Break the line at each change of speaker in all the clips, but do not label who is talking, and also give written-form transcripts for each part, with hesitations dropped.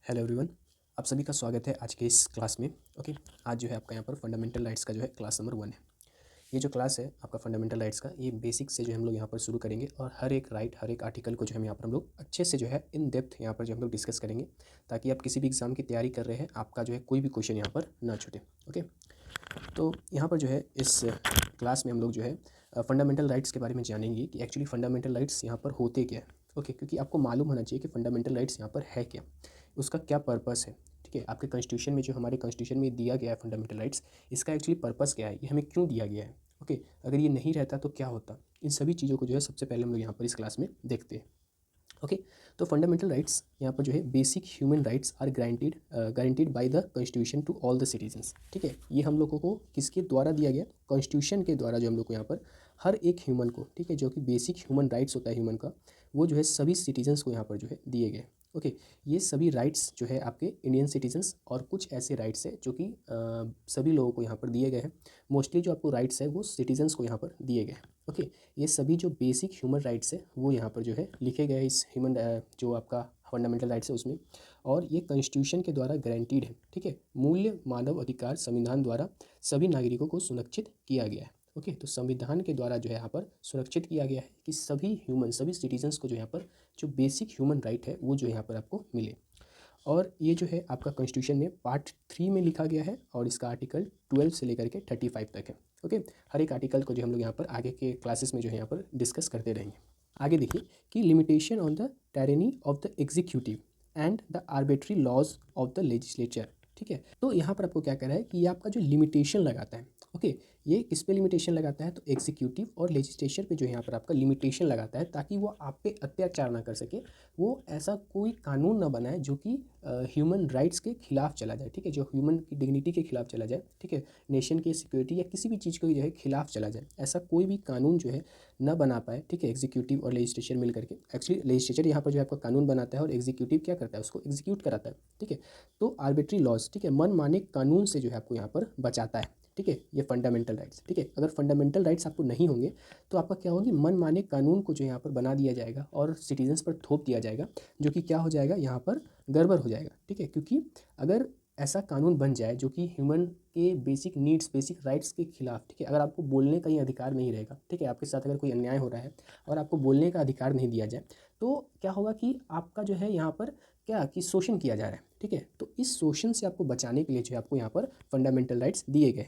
Hello everyone. आप सभी का स्वागत है आज के इस क्लास में। ओके, आज जो है आपका यहाँ पर फंडामेंटल राइट्स का जो है क्लास नंबर 1 है। ये जो क्लास है आपका फंडामेंटल राइट्स का, ये बेसिक से जो हम लोग यहाँ पर शुरू करेंगे और हर एक राइट, हर एक आर्टिकल को जो हम यहाँ पर हम लोग अच्छे से जो है इन डेप्थ यहाँ पर जो हम लोग डिस्कस करेंगे, ताकि आप किसी भी एग्जाम की तैयारी कर रहे हैं आपका जो है कोई भी क्वेश्चन यहाँ पर ना छूटे। ओके, तो यहाँ पर जो है इस क्लास में हम लोग जो है फंडामेंटल राइट्स के बारे में जानेंगे कि एक्चुअली फंडामेंटल राइट्स यहाँ पर होते क्या है। ओके, क्योंकि आपको मालूम होना चाहिए कि फंडामेंटल राइट्स यहाँ पर है क्या, उसका क्या पर्पस है। ठीक है, आपके कॉन्स्टिट्यूशन में, जो हमारे कॉन्स्टिट्यूशन में दिया गया है फंडामेंटल राइट्स, इसका एक्चुअली पर्पस क्या है, ये हमें क्यों दिया गया है। ओके, अगर ये नहीं रहता तो क्या होता, इन सभी चीज़ों को जो है सबसे पहले हम लोग यहाँ पर इस क्लास में देखते हैं। ओके, तो फंडामेंटल राइट्स यहाँ पर जो है basic human rights are guaranteed by the constitution to all the citizens. ठीक है, ये हम लोगों को किसके द्वारा दिया गया, कॉन्स्टिट्यूशन के द्वारा, जो हम लोग को यहाँ पर हर एक ह्यूमन को, ठीक है, जो कि बेसिक ह्यूमन राइट्स होता है ह्यूमन का, वो जो है सभी सिटीजन्स को यहाँ पर जो है दिए गए। ओके, ये सभी राइट्स जो है आपके इंडियन सिटीजन्स और कुछ ऐसे राइट्स है जो कि सभी लोगों को यहाँ पर दिए गए हैं। मोस्टली जो आपको राइट्स है वो सिटीजन्स को यहाँ पर दिए गए हैं। ओके, ये सभी जो बेसिक ह्यूमन राइट्स है वो यहाँ पर जो है लिखे गए हैं इस ह्यूमन जो आपका फंडामेंटल राइट्स है उसमें, और ये कॉन्स्टिट्यूशन के द्वारा गारंटीड है। ठीक है, मूल्य मानव अधिकार संविधान द्वारा सभी नागरिकों को सुरक्षित किया गया है। ओके, तो संविधान के द्वारा जो है यहाँ पर सुरक्षित किया गया है कि सभी ह्यूमन, सभी सिटीजन्स को जो यहाँ पर जो बेसिक ह्यूमन राइट है वो जो यहाँ पर आपको मिले। और ये जो है आपका कॉन्स्टिट्यूशन में पार्ट 3 में लिखा गया है और इसका आर्टिकल 12 से लेकर के 35 तक है। ओके, हर एक आर्टिकल को जो हम लोग यहाँ पर आगे के क्लासेस में जो है यहाँ पर डिस्कस करते रहेंगे। आगे देखिए कि limitation on the tyranny of the executive and the arbitrary laws of the legislature. ठीक है, तो यहाँ पर आपको क्या कह रहा है कि ये आपका जो लिमिटेशन लगाता है। ओके, ये किस पे लिमिटेशन लगाता है, तो एग्जीक्यूटिव और लेजिस्लेचर पे जो यहाँ पर आपका लिमिटेशन लगाता है, ताकि वो आप पे अत्याचार ना कर सके, वो ऐसा कोई कानून ना बनाए जो कि ह्यूमन राइट्स के खिलाफ चला जाए। ठीक है, जो ह्यूमन की डिग्निटी के खिलाफ चला जाए, ठीक है, नेशन की सिक्योरिटी या किसी भी चीज़ को जो है खिलाफ चला जाए, ऐसा कोई भी कानून जो है ना बना पाए। ठीक है, एग्जीक्यूटिव और लेजिस्लेचर मिल करके, एक्चुअली लेजिस्लेचर यहाँ पर जो है आपका कानून बनाता है और एग्जीक्यूटिव क्या करता है, उसको एग्जीक्यूट कराता है। ठीक है, तो आर्बिट्री लॉज, ठीक है, मन माने कानून से जो है आपको यहाँ पर बचाता है। ठीक है, ये फंडामेंटल राइट्स। ठीक है, अगर फंडामेंटल राइट्स आपको नहीं होंगे तो आपका क्या होगी, मन माने कानून को जो यहाँ पर बना दिया जाएगा और सिटीजन्स पर थोप दिया जाएगा, जो कि क्या हो जाएगा, यहाँ पर गड़बड़ हो जाएगा। ठीक है, क्योंकि अगर ऐसा कानून बन जाए जो कि ह्यूमन के बेसिक नीड्स, बेसिक राइट्स के खिलाफ, ठीक है, अगर आपको बोलने का ही अधिकार नहीं रहेगा, ठीक है, आपके साथ अगर कोई अन्याय हो रहा है और आपको बोलने का अधिकार नहीं दिया जाए, तो क्या होगा कि आपका जो है यहाँ पर क्या कि शोषण किया जा रहा है। ठीक है, तो इस शोषण से आपको बचाने के लिए जो है आपको यहाँ पर फंडामेंटल राइट्स दिए गए।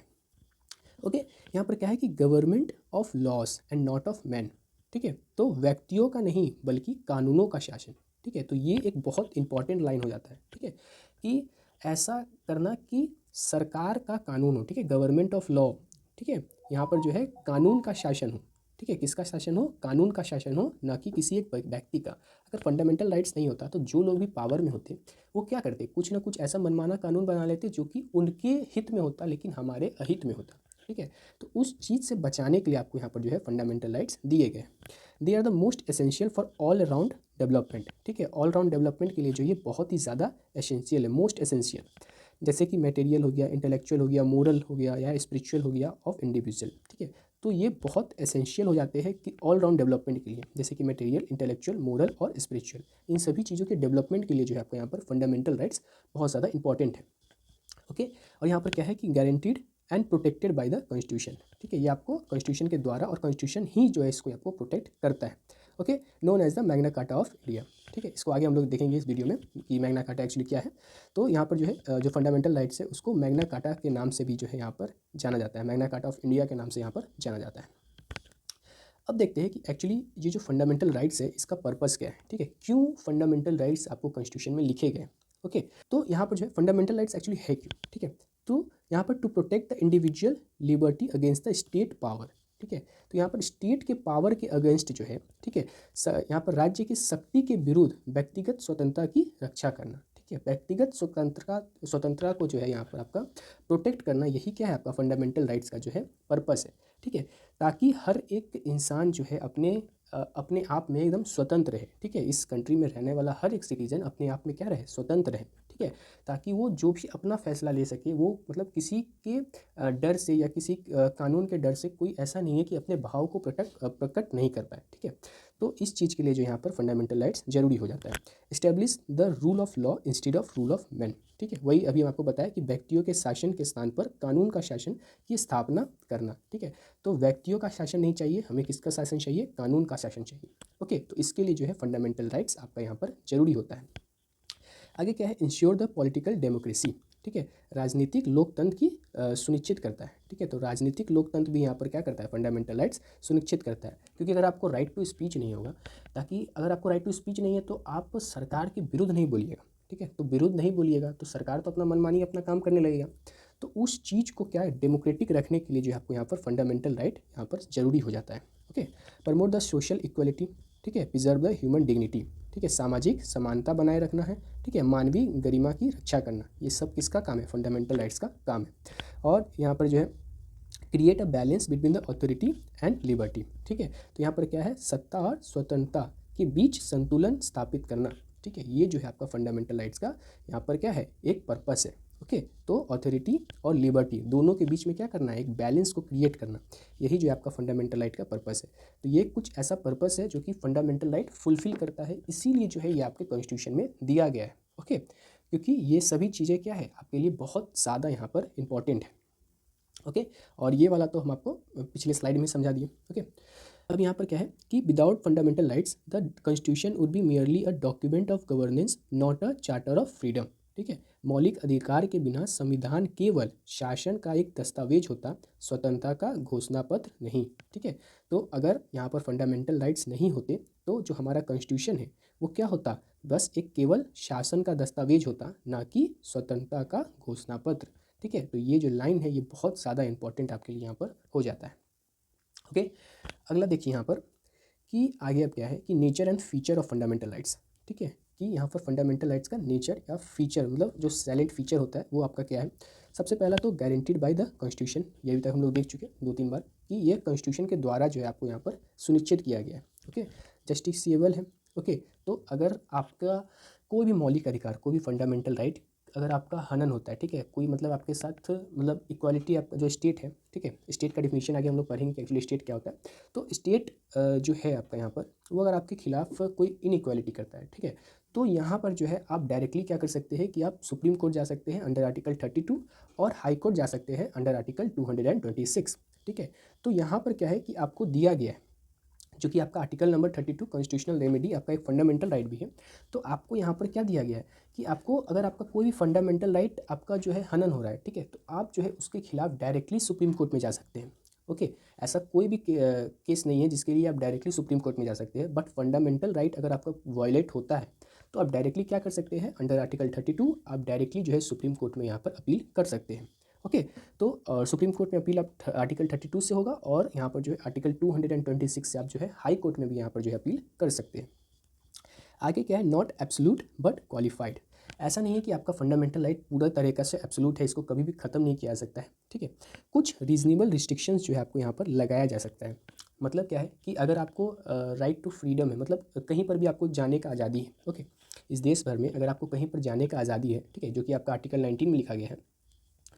ओके, यहाँ पर क्या है कि government of loss and not of man. ठीक है, तो व्यक्तियों का नहीं बल्कि कानूनों का शासन। ठीक है, तो ये एक बहुत इंपॉर्टेंट लाइन हो जाता है। ठीक है, कि ऐसा करना कि सरकार का कानून हो। ठीक है, गवर्नमेंट ऑफ लॉ। ठीक है, यहाँ पर जो है कानून का शासन हो। ठीक है, किसका शासन हो, कानून का शासन हो, ना कि किसी एक व्यक्ति का। अगर फंडामेंटल राइट्स नहीं होता तो जो लोग भी पावर में होते वो क्या करते, कुछ ना कुछ ऐसा मनमाना कानून बना लेते जो कि उनके हित में होता लेकिन हमारे अहित में होता। ठीक है, तो उस चीज़ से बचाने के लिए आपको यहाँ पर जो है फंडामेंटल राइट्स दिए गए। They are the most essential for all around development. ठीक है, ऑल राउंड डेवलपमेंट के लिए जो ये बहुत ही ज़्यादा एसेंशियल है, मोस्ट एसेंशियल। जैसे कि मटेरियल हो गया, इंटेलेक्चुअल हो गया, मोरल हो गया या स्पिरिचुअल हो गया ऑफ इंडिविजुअल। ठीक है, तो ये बहुत एसेंशियल हो जाते हैं कि ऑल राउंड डेवलपमेंट के लिए, जैसे कि मटेरियल, इंटेलेक्चुअल, मोरल और स्पिरिचुअल, इन सभी चीज़ों के डेवलपमेंट के लिए जो है आपको यहाँ पर फंडामेंटल राइट्स बहुत ज़्यादा इंपॉर्टेंट है। ओके, और यहाँ पर क्या है कि guaranteed and protected by the constitution. ठीक है, ये आपको कॉन्स्टिट्यूशन के द्वारा, और कॉन्स्टिट्यूशन ही जो है इसको आपको प्रोटेक्ट करता है। Okay, known as the Magna Carta of India. ठीक है, इसको आगे हम लोग देखेंगे इस वीडियो में कि मैग्ना कार्टा एक्चुअली क्या है। तो यहाँ पर जो है जो फंडामेंटल राइट्स है उसको मैग्ना कार्टा के नाम से भी जो है यहाँ पर जाना जाता है, मैग्ना कार्टा ऑफ इंडिया के नाम से यहाँ पर जाना जाता है। अब देखते हैं कि एक्चुअली ये जो फंडामेंटल राइट्स है इसका पर्पस क्या है। ठीक है, क्यों फंडामेंटल राइट्स आपको कॉन्स्टिट्यूशन में लिखे गए। ओके, तो यहाँ पर जो है फंडामेंटल राइट्स एक्चुअली है क्यों। ठीक है, तो यहाँ पर to protect the individual liberty against the state power. ठीक है, तो यहाँ पर स्टेट के पावर के अगेंस्ट जो है, ठीक है, यहाँ पर राज्य की शक्ति के विरुद्ध व्यक्तिगत स्वतंत्रता की रक्षा करना। ठीक है, व्यक्तिगत स्वतंत्रता को जो है यहाँ पर आपका प्रोटेक्ट करना, यही क्या है आपका फंडामेंटल राइट्स का जो है पर्पस है। ठीक है, ताकि हर एक इंसान जो है अपने आप में एकदम स्वतंत्र रहे। ठीक है, इस कंट्री में रहने वाला हर एक सिटीजन अपने आप में क्या रहे, स्वतंत्र रहे। ठीक ठीक है, ताकि वो जो भी अपना फैसला ले सके वो मतलब किसी के डर से या किसी कानून के डर से कोई ऐसा नहीं है कि अपने भाव को प्रकट नहीं कर पाए। ठीक है, तो इस चीज़ के लिए जो यहाँ पर फंडामेंटल राइट्स जरूरी हो जाता है। Establish the rule of law instead of rule of man. ठीक है, वही अभी हम आपको बताया कि व्यक्तियों के शासन के स्थान पर कानून का शासन की स्थापना करना। ठीक है, तो व्यक्तियों का शासन नहीं चाहिए, हमें किसका शासन चाहिए? कानून का शासन चाहिए। ओके, तो इसके लिए जो है फंडामेंटल राइट्स आपका यहाँ पर जरूरी होता है। आगे क्या है? Ensure the political democracy. ठीक है, राजनीतिक लोकतंत्र की सुनिश्चित करता है। ठीक है, तो राजनीतिक लोकतंत्र भी यहाँ पर क्या करता है? फंडामेंटल राइट्स सुनिश्चित करता है, क्योंकि अगर आपको राइट टू स्पीच नहीं होगा, ताकि अगर आपको राइट टू स्पीच नहीं है तो आप सरकार के विरुद्ध नहीं बोलिएगा। ठीक है, तो विरुद्ध नहीं बोलिएगा तो सरकार तो अपना मनमानी अपना काम करने लगेगा। तो उस चीज़ को क्या है? डेमोक्रेटिक रखने के लिए जो है आपको यहाँ पर फंडामेंटल राइट यहाँ पर जरूरी हो जाता है। Okay, promote the social equality. ठीक है, प्रिजर्व द ह्यूमन डिग्निटी। ठीक है, सामाजिक समानता बनाए रखना है। ठीक है, मानवीय गरिमा की रक्षा करना, ये सब किसका काम है? फंडामेंटल राइट्स का काम है। और यहाँ पर जो है create a balance between the authority and liberty. ठीक है, तो यहाँ पर क्या है? सत्ता और स्वतंत्रता के बीच संतुलन स्थापित करना। ठीक है, ये जो है आपका फंडामेंटल राइट्स का यहाँ पर क्या है? एक पर्पस है। ओके, तो अथॉरिटी और लिबर्टी दोनों के बीच में क्या करना है? एक बैलेंस को क्रिएट करना, यही जो है आपका फंडामेंटल राइट का पर्पस है। तो ये कुछ ऐसा पर्पस है जो कि फंडामेंटल राइट फुलफिल करता है, इसीलिए जो है ये आपके कॉन्स्टिट्यूशन में दिया गया है। ओके, क्योंकि ये सभी चीज़ें क्या है? आपके लिए बहुत ज़्यादा यहाँ पर इंपॉर्टेंट है। ओके, और ये वाला तो हम आपको पिछले स्लाइड में समझा दिए। ओके, अब यहाँ पर क्या है कि without fundamental rights the constitution would be merely a document of governance, not a charter of freedom. ठीक है, मौलिक अधिकार के बिना संविधान केवल शासन का एक दस्तावेज होता, स्वतंत्रता का घोषणा पत्र नहीं। ठीक है, तो अगर यहाँ पर फंडामेंटल राइट्स नहीं होते तो जो हमारा कॉन्स्टिट्यूशन है वो क्या होता? बस एक केवल शासन का दस्तावेज होता, ना कि स्वतंत्रता का घोषणा पत्र। ठीक है, तो ये जो लाइन है ये बहुत ज़्यादा इंपॉर्टेंट आपके लिए यहाँ पर हो जाता है। ओके, अगला देखिए यहाँ पर कि आगे अब क्या है कि nature and feature of fundamental rights. ठीक है, कि यहाँ पर फंडामेंटल राइट्स का नेचर या फीचर मतलब जो सैलेंट फीचर होता है वो आपका क्या है? सबसे पहला तो गारंटीड बाय द कॉन्स्टिट्यूशन, ये अभी तक हम लोग देख चुके हैं 2-3 बार कि ये कॉन्स्टिट्यूशन के द्वारा जो है आपको यहाँ पर सुनिश्चित किया गया है। ओके, जस्टिसेबल है। ओके, तो अगर आपका कोई भी मौलिक अधिकार, कोई भी फंडामेंटल राइट अगर आपका हनन होता है, ठीक है, कोई मतलब आपके साथ मतलब इक्वालिटी आपका जो स्टेट है, ठीक है, स्टेट का डिफिनीशन आगे हम लोग पढ़ेंगे कि एक्चुअली स्टेट क्या होता है। तो स्टेट जो है आपका यहाँ पर वो अगर आपके खिलाफ कोई इनइक्वालिटी करता है, ठीक है, तो यहाँ पर जो है आप डायरेक्टली क्या कर सकते हैं कि आप सुप्रीम कोर्ट जा सकते हैं अंडर आर्टिकल 32 और हाई कोर्ट जा सकते हैं अंडर आर्टिकल 226। ठीक है, तो यहाँ पर क्या है कि आपको दिया गया है जो कि आपका आर्टिकल नंबर 32 कॉन्स्टिट्यूशनल रेमेडी आपका एक फंडामेंटल राइट भी है। तो आपको यहाँ पर क्या दिया गया है कि आपको अगर आपका कोई भी फंडामेंटल राइट आपका जो है हनन हो रहा है, ठीक है, तो आप जो है उसके खिलाफ डायरेक्टली सुप्रीम कोर्ट में जा सकते हैं। ओके, ऐसा कोई भी केस नहीं है जिसके लिए आप डायरेक्टली सुप्रीम कोर्ट में जा सकते हैं, बट फंडामेंटल राइट अगर आपका वायलेट होता है तो आप डायरेक्टली क्या कर सकते हैं? अंडर आर्टिकल 32 आप डायरेक्टली जो है सुप्रीम कोर्ट में यहाँ पर अपील कर सकते हैं। ओके, तो सुप्रीम कोर्ट में अपील आप आर्टिकल 32 से होगा और यहाँ पर जो है आर्टिकल 226 से आप जो है हाई कोर्ट में भी यहाँ पर जो है अपील कर सकते हैं। आगे क्या है? Not absolute but qualified. ऐसा नहीं है कि आपका फंडामेंटल राइट पूरा तरीका से एब्सोल्यूट है, इसको कभी भी ख़त्म नहीं किया जा सकता है। ठीक है, कुछ रीजनेबल रिस्ट्रिक्शंस जो है आपको यहाँ पर लगाया जा सकता है। मतलब क्या है कि अगर आपको राइट टू फ्रीडम है, मतलब कहीं पर भी आपको जाने का आज़ादी है। ओके, इस देश भर में अगर आपको कहीं पर जाने का आज़ादी है, ठीक है, जो कि आपका आर्टिकल 19 में लिखा गया है,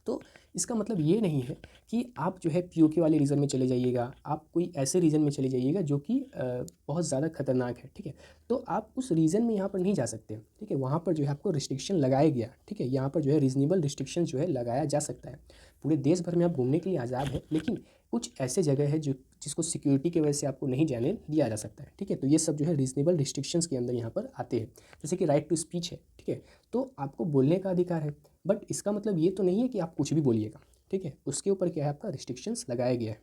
तो इसका मतलब ये नहीं है कि आप जो है पीओके वाले रीजन में चले जाइएगा, आप कोई ऐसे रीजन में चले जाइएगा जो कि बहुत ज़्यादा खतरनाक है। ठीक है, तो आप उस रीजन में यहाँ पर नहीं जा सकते। ठीक है, वहाँ पर जो है आपको रिस्ट्रिक्शन लगाया गया। ठीक है, यहाँ पर जो है रीजनेबल रिस्ट्रिक्शन जो है लगाया जा सकता है। पूरे देश भर में आप घूमने के लिए आज़ाद है, लेकिन कुछ ऐसे जगह है जो जिसको सिक्योरिटी की वजह से आपको नहीं जाने दिया जा सकता है। ठीक है, तो ये सब जो है रीजनेबल रिस्ट्रिक्शंस के अंदर यहाँ पर आते हैं। जैसे कि राइट टू स्पीच है, ठीक है, तो आपको बोलने का अधिकार है, बट इसका मतलब ये तो नहीं है कि आप कुछ भी बोलिएगा। ठीक है, उसके ऊपर क्या है? आपका रिस्ट्रिक्शंस लगाया गया है।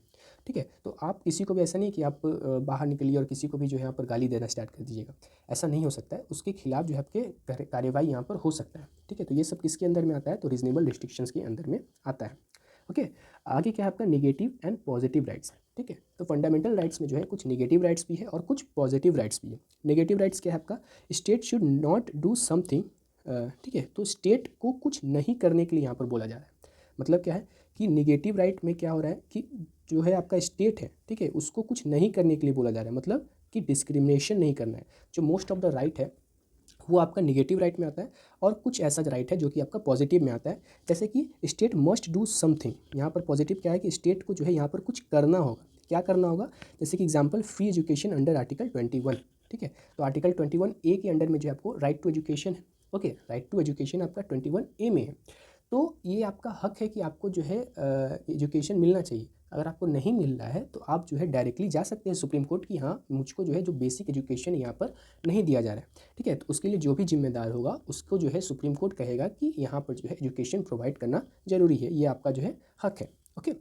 ठीक है, तो आप किसी को भी ऐसा नहीं कि आप बाहर निकलिए और किसी को भी जो है यहाँ पर गाली देना स्टार्ट कर दीजिएगा, ऐसा नहीं हो सकता है। उसके खिलाफ जो है आपके कार्यवाही यहाँ पर हो सकता है। ठीक है, तो ये सब किसके अंदर में आता है? तो रीजनेबल रिस्ट्रिक्शंस के अंदर में आता है। ओके, आगे क्या है आपका? Negative and positive rights. ठीक है, तो फंडामेंटल राइट्स में जो है कुछ निगेटिव राइट्स भी है और कुछ पॉजिटिव राइट्स भी है। नेगेटिव राइट्स क्या है आपका? State should not do something. ठीक है, तो स्टेट को कुछ नहीं करने के लिए यहाँ पर बोला जा रहा है। मतलब क्या है कि निगेटिव राइट में क्या हो रहा है कि जो है आपका स्टेट है, ठीक है, उसको कुछ नहीं करने के लिए बोला जा रहा है। मतलब कि डिस्क्रिमिनेशन नहीं करना है। जो मोस्ट ऑफ द राइट है वो आपका निगेटिव राइट में आता है, और कुछ ऐसा राइट है जो कि आपका पॉजिटिव में आता है। जैसे कि स्टेट मस्ट डू समथिंग, यहाँ पर पॉजिटिव क्या है कि स्टेट को जो है यहाँ पर कुछ करना होगा। क्या करना होगा? जैसे कि example free education under article 21, ठीक है। तो आर्टिकल 21A के अंडर में जो है आपको राइट टू एजुकेशन है, ओके। राइट टू एजुकेशन आपका 21A में है। तो ये आपका हक है कि आपको जो है एजुकेशन मिलना चाहिए। अगर आपको नहीं मिल रहा है तो आप जो है डायरेक्टली जा सकते हैं सुप्रीम कोर्ट की, हाँ मुझको जो है जो बेसिक एजुकेशन यहाँ पर नहीं दिया जा रहा है, ठीक है। तो उसके लिए जो भी जिम्मेदार होगा उसको जो है सुप्रीम कोर्ट कहेगा कि यहाँ पर जो है एजुकेशन प्रोवाइड करना जरूरी है, ये आपका जो है हक है, ओके।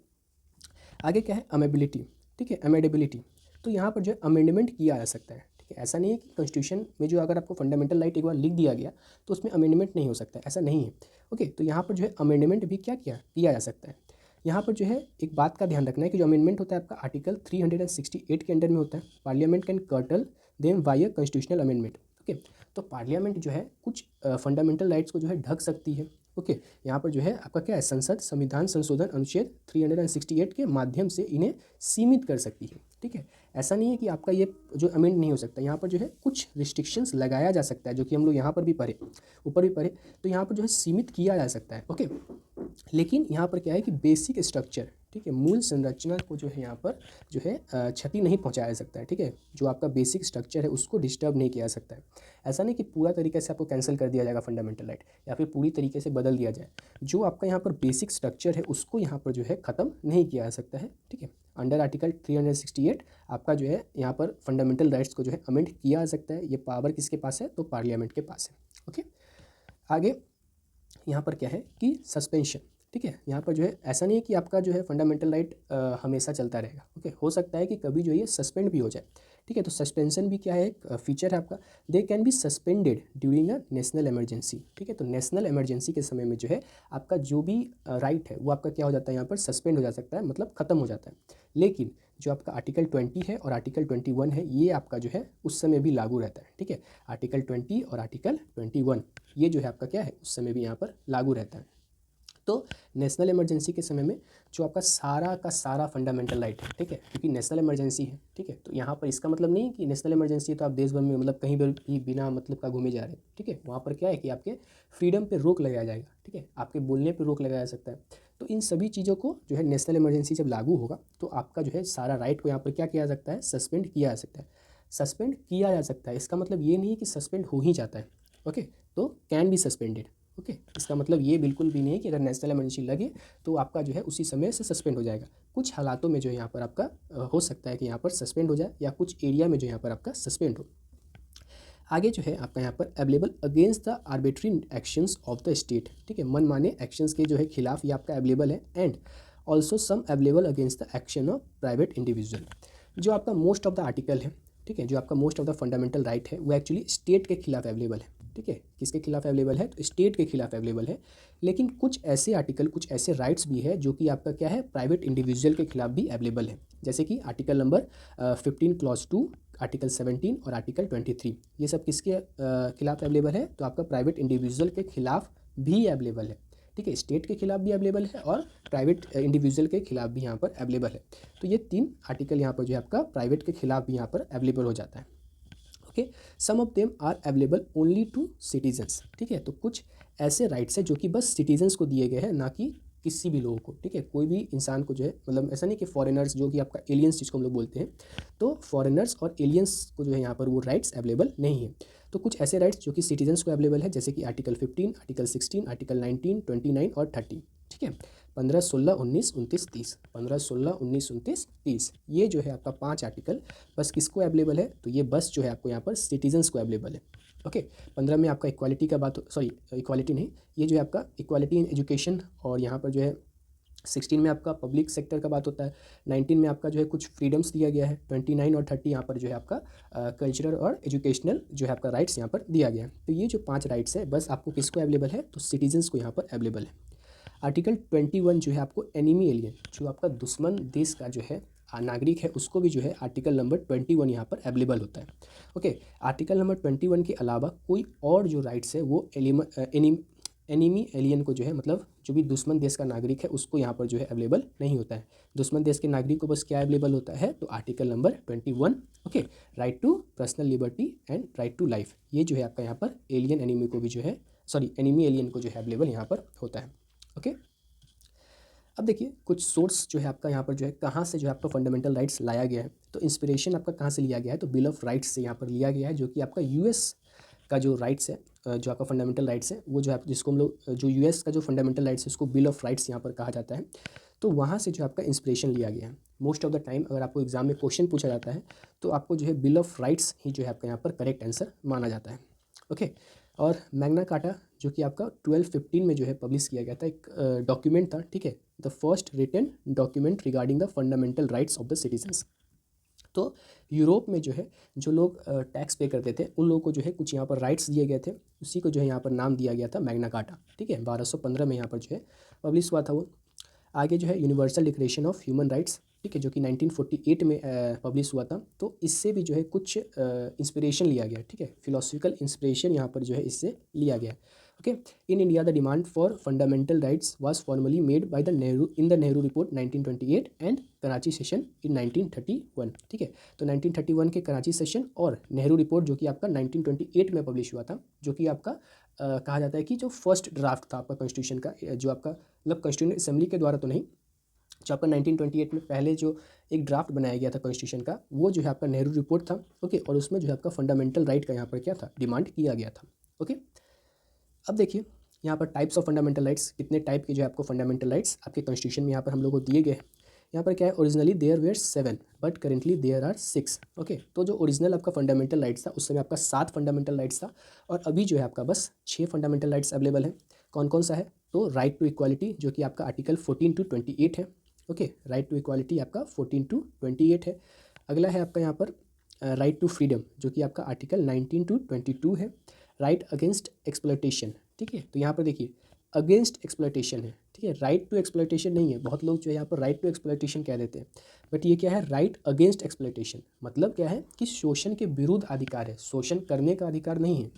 आगे क्या है? अमेबिलिटी, ठीक है, अमेडेबिलिटी। तो यहाँ पर जो है अमेंडमेंट किया जा सकता है, ठीक है। ऐसा नहीं है कि कॉन्स्टिट्यूशन में जो अगर आपको फंडामेंटल राइट एक बार लिख दिया गया तो उसमें अमेंडमेंट नहीं हो सकता, ऐसा नहीं है, ओके। तो यहाँ पर जो है अमेंडमेंट भी किया जा सकता है। यहाँ पर जो है एक बात का ध्यान रखना है कि जो अमेंडमेंट होता है आपका आर्टिकल 368 के अंडर में होता है। Parliament can curtail them by a constitutional amendment, okay. तो पार्लियामेंट जो है कुछ फंडामेंटल राइट्स को जो है ढक सकती है, ओके। यहाँ पर जो है आपका क्या है? संसद संविधान संशोधन अनुच्छेद 368 के माध्यम से इन्हें सीमित कर सकती है, ठीक है। ऐसा नहीं है कि आपका ये जो अमेंड नहीं हो सकता, यहाँ पर जो है कुछ रिस्ट्रिक्शंस लगाया जा सकता है, जो कि हम लोग यहाँ पर भी पढ़े, ऊपर भी पढ़े। तो यहाँ पर जो है सीमित किया जा सकता है, ओके। लेकिन यहाँ पर क्या है कि बेसिक स्ट्रक्चर, ठीक है, मूल संरचना को जो है यहाँ पर जो है क्षति नहीं पहुँचाया जा सकता है, ठीक है। जो आपका बेसिक स्ट्रक्चर है उसको डिस्टर्ब नहीं किया जा सकता है। ऐसा नहीं कि पूरा तरीके से आपको कैंसिल कर दिया जाएगा फंडामेंटल राइट, या फिर पूरी तरीके से बदल दिया जाए। जो आपका यहाँ पर बेसिक स्ट्रक्चर है उसको यहाँ पर जो है ख़त्म नहीं किया जा सकता है, ठीक है। अंडर आर्टिकल 368 आपका जो है यहाँ पर फंडामेंटल राइट्स को जो है अमेंड किया जा सकता है। ये पावर किसके पास है? तो पार्लियामेंट के पास है, ओके। आगे यहाँ पर क्या है कि सस्पेंशन, ठीक है। यहाँ पर जो है ऐसा नहीं है कि आपका जो है फंडामेंटल राइट हमेशा चलता रहेगा, ओके। हो सकता है कि कभी जो ये सस्पेंड भी हो जाए, ठीक है। तो सस्पेंशन भी क्या है? एक फीचर है आपका। They can be suspended during a national emergency, ठीक है। तो नेशनल इमरजेंसी के समय में जो है आपका जो भी राइट है वो आपका क्या हो जाता है? यहाँ पर सस्पेंड हो जा सकता है, मतलब ख़त्म हो जाता है। लेकिन जो आपका आर्टिकल 20 है और आर्टिकल 21 है ये आपका जो है उस समय भी लागू रहता है, ठीक है। आर्टिकल 20 और आर्टिकल 21 ये जो है आपका क्या है? उस समय भी यहाँ पर लागू रहता है। तो नेशनल इमरजेंसी के समय में जो आपका सारा का सारा फंडामेंटल राइट है, ठीक है, क्योंकि नेशनल इमरजेंसी है, ठीक है। तो यहाँ पर इसका मतलब नहीं है कि नेशनल इमरजेंसी है तो आप देश भर में मतलब कहीं भी बिना मतलब का घूमे जा रहे हैं, ठीक है। वहाँ पर क्या है कि आपके फ्रीडम पे रोक लगाया जाएगा, ठीक है, आपके बोलने पे रोक लगाया जा सकता है। तो इन सभी चीज़ों को जो है नेशनल इमरजेंसी जब लागू होगा तो आपका जो है सारा राइट को यहाँ पर क्या किया जा सकता है? सस्पेंड किया जा सकता है। सस्पेंड किया जा सकता है इसका मतलब ये नहीं है कि सस्पेंड हो ही जाता है, ओके। तो कैन बी सस्पेंडेड, ओके। इसका मतलब ये बिल्कुल भी नहीं है कि अगर नेशनल इमरजेंसी लगे तो आपका जो है उसी समय से सस्पेंड हो जाएगा। कुछ हालातों में जो है यहाँ पर आपका हो सकता है कि यहाँ पर सस्पेंड हो जाए, या कुछ एरिया में जो यहाँ पर आपका सस्पेंड हो। आगे जो है आपका यहाँ पर available against the arbitrary actions of the state, ठीक है। मनमाने एक्शंस के जो है खिलाफ ये आपका अवेलेबल है। And also some available against the action of private individual. जो आपका मोस्ट ऑफ द आर्टिकल है, ठीक है, जो आपका most of the fundamental right है वो एक्चुअली स्टेट के खिलाफ अवेलेबल है, ठीक है। किसके खिलाफ अवेलेबल है? तो स्टेट के खिलाफ अवेलेबल है। लेकिन कुछ ऐसे आर्टिकल, कुछ ऐसे राइट्स भी है जो कि आपका क्या है? प्राइवेट इंडिविजुअल के खिलाफ भी अवेलेबल है। जैसे कि आर्टिकल नंबर 15 क्लॉज 2, आर्टिकल 17 और आर्टिकल 23, ये सब किसके खिलाफ अवेलेबल है? तो आपका प्राइवेट इंडिविजुअल के खिलाफ भी अवेलेबल है, ठीक है। स्टेट के खिलाफ भी अवेलेबल है और प्राइवेट इंडिविजुअल के खिलाफ भी यहाँ पर अवेलेबल है। तो ये 3 आर्टिकल यहाँ पर जो है आपका प्राइवेट के खिलाफ भी यहाँ पर अवेलेबल हो जाता है, okay. Some of them are available only to citizens, ठीक है। तो कुछ ऐसे राइट्स है जो कि बस सिटीजन्स को दिए गए हैं, ना कि किसी भी लोगों को, ठीक है। कोई भी इंसान को जो है मतलब ऐसा नहीं कि फॉरेनर्स, जो कि आपका एलियंस जिसको हम लोग बोलते हैं, तो फॉरेनर्स और एलियंस को जो है यहाँ पर वो राइट्स अवेलेबल नहीं है। तो कुछ ऐसे राइट्स जो कि सिटीजन्स को अवेलेबल है, जैसे कि आर्टिकल 15, आर्टिकल 16, आर्टिकल 19, 29 और 30, ठीक है। 15, 16, 19, 29, 30, 15, 16, 19, 29, 30, ये जो है आपका 5 आर्टिकल बस किसको अवेलेबल है? तो ये बस जो है आपको यहाँ पर सिटीजन्स को अवेलेबल है, ओके। 15 में आपका इक्वालिटी का बात, सॉरी इक्वालिटी नहीं, ये जो है आपका इक्वालिटी इन एजुकेशन, और यहाँ पर जो है 16 में आपका पब्लिक सेक्टर का बात होता है। 19 में आपका जो है कुछ फ्रीडम्स दिया गया है। 29 और 30 यहाँ पर जो है आपका कल्चरल और एजुकेशनल जो है आपका राइट्स यहाँ पर दिया गया है। तो ये जो 5 राइट्स है बस आपको किसको अवेलेबल है? तो सिटीजन्स को यहाँ पर अवेलेबल है। आर्टिकल 21 जो है आपको एनिमी एलियन, जो आपका दुश्मन देश का जो है नागरिक है, उसको भी जो है आर्टिकल नंबर 21 यहाँ पर अवेलेबल होता है, ओके। आर्टिकल नंबर 21 के अलावा कोई और जो राइट्स है वो एनिमी एलियन को जो है मतलब जो भी दुश्मन देश का नागरिक है उसको यहाँ पर जो है अवेलेबल नहीं होता है। दुश्मन देश के नागरिक को बस क्या अवेलेबल होता है, तो article number 21, okay, right to personal liberty and right to life, ये जो है आपका यहाँ पर एलियन एनिमी को भी जो है, सॉरी एनिमी एलियन को जो है अवेलेबल यहाँ पर होता है। ओके, अब देखिए कुछ सोर्स जो है आपका यहाँ पर जो है कहाँ से जो है आपका फंडामेंटल राइट्स लाया गया है, तो इंस्पिरेशन आपका कहाँ से लिया गया है, तो बिल ऑफ राइट्स से यहाँ पर लिया गया है, जो कि आपका यूएस का जो राइट्स है, जो आपका फंडामेंटल राइट्स है, वो जो है जिसको हम लोग जो यूएस का जो फंडामेंटल राइट्स है उसको बिल ऑफ राइट्स यहाँ पर कहा जाता है। तो वहाँ से जो आपका इंस्पिरेशन लिया गया है। मोस्ट ऑफ द टाइम अगर आपको एग्जाम में क्वेश्चन पूछा जाता है तो आपको जो है बिल ऑफ राइट्स ही जो है आपका यहाँ पर करेक्ट आंसर माना जाता है। ओके, और मैग्ना कार्टा जो कि आपका 1215 में जो है पब्लिश किया गया था, एक डॉक्यूमेंट था, ठीक है, the first written document regarding the fundamental rights of the citizens. तो यूरोप में जो है जो लोग टैक्स पे करते थे उन लोगों को जो है कुछ यहाँ पर राइट्स दिए गए थे, उसी को जो है यहाँ पर नाम दिया गया था मैग्ना कार्टा, ठीक है, 1215 में यहाँ पर जो है पब्लिश हुआ था वो। आगे जो है universal declaration of human rights, ठीक है, जो कि 1948 में पब्लिश हुआ था। तो इससे भी जो है कुछ इंस्पिरेशन लिया गया, ठीक है, फिलोसफिकल इंस्पिरेशन यहाँ पर जो है इससे लिया गया। Okay, in India the demand for fundamental rights was formally made by the Nehru in the Nehru report 1928 and Karachi session in 1931, ठीक है। तो 1931 के कराची सेशन और नेहरू रिपोर्ट जो कि आपका 1928 में पब्लिश हुआ था, जो कि आपका कहा जाता है कि जो फर्स्ट ड्राफ्ट था आपका कॉन्स्टिट्यूशन का, जो आपका मतलब कॉन्स्टिट्यूशन असेंबली के द्वारा तो नहीं, जो आपका 1928 में पहले जो एक ड्राफ्ट बनाया गया था कॉन्स्टिट्यूशन का, वो जो है आपका नेहरू रिपोर्ट था। ओके, और उसमें जो है आपका फंडामेंटल राइट का यहाँ पर क्या था, डिमांड किया गया था। ओके, अब देखिए यहाँ पर टाइप्स ऑफ फंडामेंटल राइट्स, कितने टाइप के जो है आपको फंडामेंटल राइट्स आपके कॉन्स्टिट्यूशन में यहाँ पर हम लोग को दिए गए हैं। यहाँ पर क्या है, originally there were 7 but currently there are 6। Okay, तो जो ओरिजिनल आपका फंडामेंटल राइट्स था उस समय आपका 7 फंडामेंटल राइट्स था, और अभी जो है आपका बस 6 फंडामेंटल राइट्स अवेलेबल है। कौन कौन सा है, तो राइट टू इक्वालिटी जो कि आपका आर्टिकल 14 to 28 है। ओके, राइट टू इक्वालिटी आपका 14 to 28 है। अगला है आपका यहाँ पर राइट टू फ्रीडम जो कि आपका आर्टिकल 19 to 22 है। राइट अगेंस्ट एक्सप्लॉयटेशन, ठीक है, तो यहाँ पर देखिए अगेंस्ट एक्सप्लॉयटेशन है, ठीक है, राइट टू एक्सप्लॉयटेशन नहीं है। बहुत लोग जो है यहाँ पर राइट टू एक्सप्लॉयटेशन कह देते हैं, बट ये क्या है, राइट अगेंस्ट एक्सप्लॉयटेशन, मतलब क्या है कि शोषण के विरुद्ध अधिकार है, शोषण करने का अधिकार नहीं है।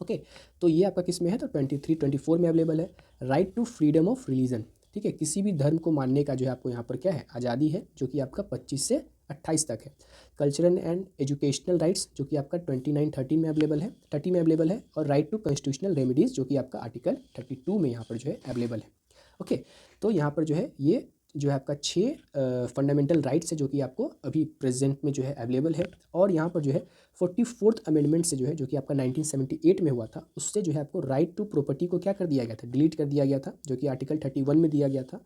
ओके, तो ये आपका किस में है, तो 23, 24 में अवेलेबल है। Right to freedom of religion, ठीक है, किसी भी धर्म को मानने का जो है आपको यहाँ पर क्या है, आज़ादी है, जो कि आपका 25 से 28 तक है। कल्चरल एंड एजुकेशनल राइट्स जो कि आपका 29, 30 में अवेलेबल है, 30 में अवेलेबल है। और राइट टू कॉन्स्टिट्यूशनल रेमेडीज़ जो कि आपका आर्टिकल 32 में यहाँ पर जो है अवेलेबल है। ओके, तो यहाँ पर जो है ये जो है आपका 6 फंडामेंटल राइट्स है जो कि आपको अभी प्रेजेंट में जो है अवेलेबल है। और यहाँ पर जो है 44th अमेंडमेंट से जो है, जो कि आपका 1978 में हुआ था, उससे जो है आपको राइट टू प्रॉपर्टी को क्या कर दिया गया था, डिलीट कर दिया गया था, जो कि आर्टिकल 31 में दिया गया था।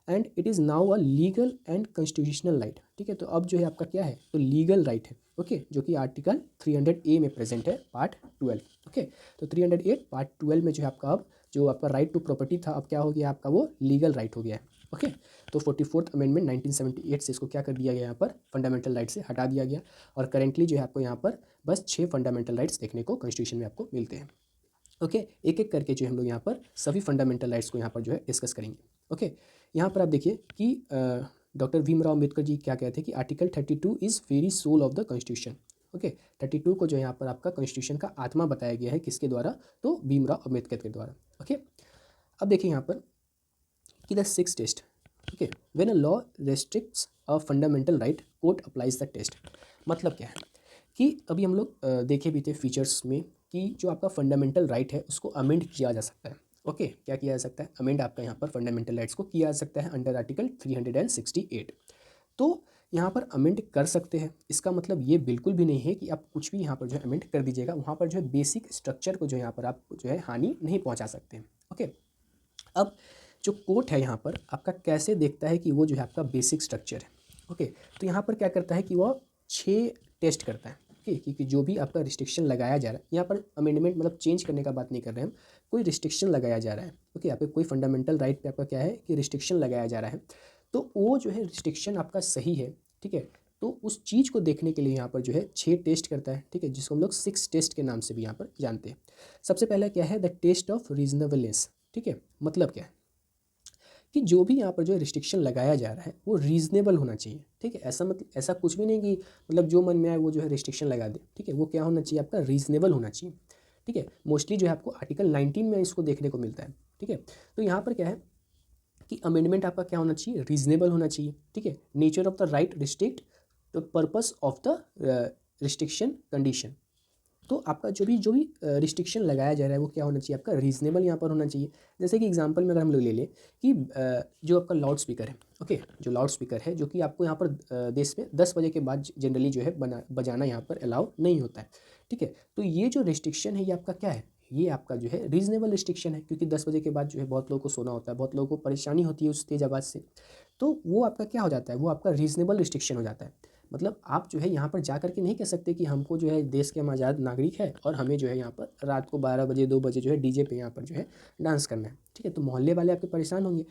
And it is now a legal and constitutional right, ठीक है, तो अब जो है आपका क्या है, तो लीगल राइट है। ओके, जो कि आर्टिकल 300A में प्रेजेंट है, पार्ट 12। ओके, तो 308 पार्ट 12 में जो है आपका अब जो आपका राइट टू प्रॉपर्टी था, अब क्या हो गया आपका, वो लीगल राइट हो गया है। ओके, तो 44th अमेंडमेंट 1978 से इसको क्या कर दिया गया, यहाँ पर फंडामेंटल राइट से हटा दिया गया। और करेंटली जो है आपको यहाँ पर बस 6 फंडामेंटल राइट्स देखने को कॉन्स्टिट्यूशन में आपको मिलते हैं। ओके, एक एक करके जो हम लोग यहाँ पर सभी फंडामेंटल राइट्स को यहाँ पर जो है डिस्कस करेंगे। ओके, यहाँ पर आप देखिए कि डॉक्टर भीमराव अम्बेडकर जी क्या कहते हैं कि article 32 is very soul of the constitution. Okay, 32 को जो यहाँ पर आपका कॉन्स्टिट्यूशन का आत्मा बताया गया है, किसके द्वारा, तो भीमराव अम्बेडकर के द्वारा। ओके, अब देखिए यहाँ पर कि the 6th test, okay, when a law restricts a fundamental right court applies the test. मतलब क्या है कि अभी हम लोग देखे भी थे फीचर्स में कि जो आपका फंडामेंटल राइट है उसको अमेंड किया जा सकता है। ओके, क्या किया जा सकता है, अमेंड आपका यहाँ पर फंडामेंटल राइट्स को किया जा सकता है अंडर आर्टिकल 368। तो यहाँ पर अमेंड कर सकते हैं, इसका मतलब ये बिल्कुल भी नहीं है कि आप कुछ भी यहाँ पर जो है अमेंड कर दीजिएगा, वहाँ पर जो है बेसिक स्ट्रक्चर को जो यहाँ पर आप जो है हानि नहीं पहुँचा सकते हैं। ओके, अब जो कोर्ट है यहाँ पर आपका कैसे देखता है कि वो जो है आपका बेसिक स्ट्रक्चर है। ओके, तो यहाँ पर क्या करता है कि वो 6 टेस्ट करता है। ओके, क्योंकि जो भी आपका रिस्ट्रिक्शन लगाया जा रहा है, यहाँ पर अमेंडमेंट मतलब चेंज करने का बात नहीं कर रहे हैं हम, कोई रिस्ट्रिक्शन लगाया जा रहा है। ओके, यहाँ पे कोई फंडामेंटल राइट पे आपका क्या है कि रिस्ट्रिक्शन लगाया जा रहा है, तो वो जो है रिस्ट्रिक्शन आपका सही है, ठीक है, तो उस चीज़ को देखने के लिए यहाँ पर जो है 6 टेस्ट करता है, ठीक है, जिसको हम लोग 6 टेस्ट के नाम से भी यहाँ पर जानते हैं। सबसे पहला क्या है, द टेस्ट ऑफ रीजनेबलनेस, ठीक है, मतलब क्या है कि जो भी यहाँ पर जो रिस्ट्रिक्शन लगाया जा रहा है वो रीज़नेबल होना चाहिए, ठीक है, ऐसा मतलब ऐसा कुछ भी नहीं कि मतलब जो मन में आए वो जो है रिस्ट्रिक्शन लगा दे, ठीक है, वो क्या होना चाहिए आपका, रीज़नेबल होना चाहिए। ठीक है। मोस्टली जो है आपको आर्टिकल 19 में इसको देखने को मिलता है, ठीक है। तो यहाँ पर क्या है कि अमेंडमेंट आपका क्या होना चाहिए, रीजनेबल होना चाहिए, ठीक है। Nature of the right restrict the purpose of the restriction condition. तो आपका जो भी रिस्ट्रिक्शन लगाया जा रहा है वो क्या होना चाहिए, आपका रीजनेबल यहाँ पर होना चाहिए। जैसे कि एग्जांपल में अगर हम लोग ले लें कि जो आपका लाउड स्पीकर है, ओके, जो लाउड स्पीकर है जो कि आपको यहाँ पर देश में 10 बजे के बाद जनरली जो है बजाना यहाँ पर अलाउ नहीं होता है, ठीक है। तो ये जो रिस्ट्रिक्शन है ये आपका क्या है, ये आपका जो है रीजनेबल रिस्ट्रिक्शन है, क्योंकि 10 बजे के बाद जो है बहुत लोगों को सोना होता है, बहुत लोगों को परेशानी होती है उस तेज़ आवाज़ से। तो वो आपका क्या हो जाता है, वो आपका रीजनेबल रिस्ट्रिक्शन हो जाता है। मतलब आप जो है यहाँ पर जा कर के नहीं कह सकते कि हमको जो है देश के हम आज़ाद नागरिक है और हमें जो है यहाँ पर रात को 12 बजे 2 बजे जो है डीजे पे यहाँ पर जो है डांस करना है, ठीक है। तो मोहल्ले वाले आपके परेशान होंगे।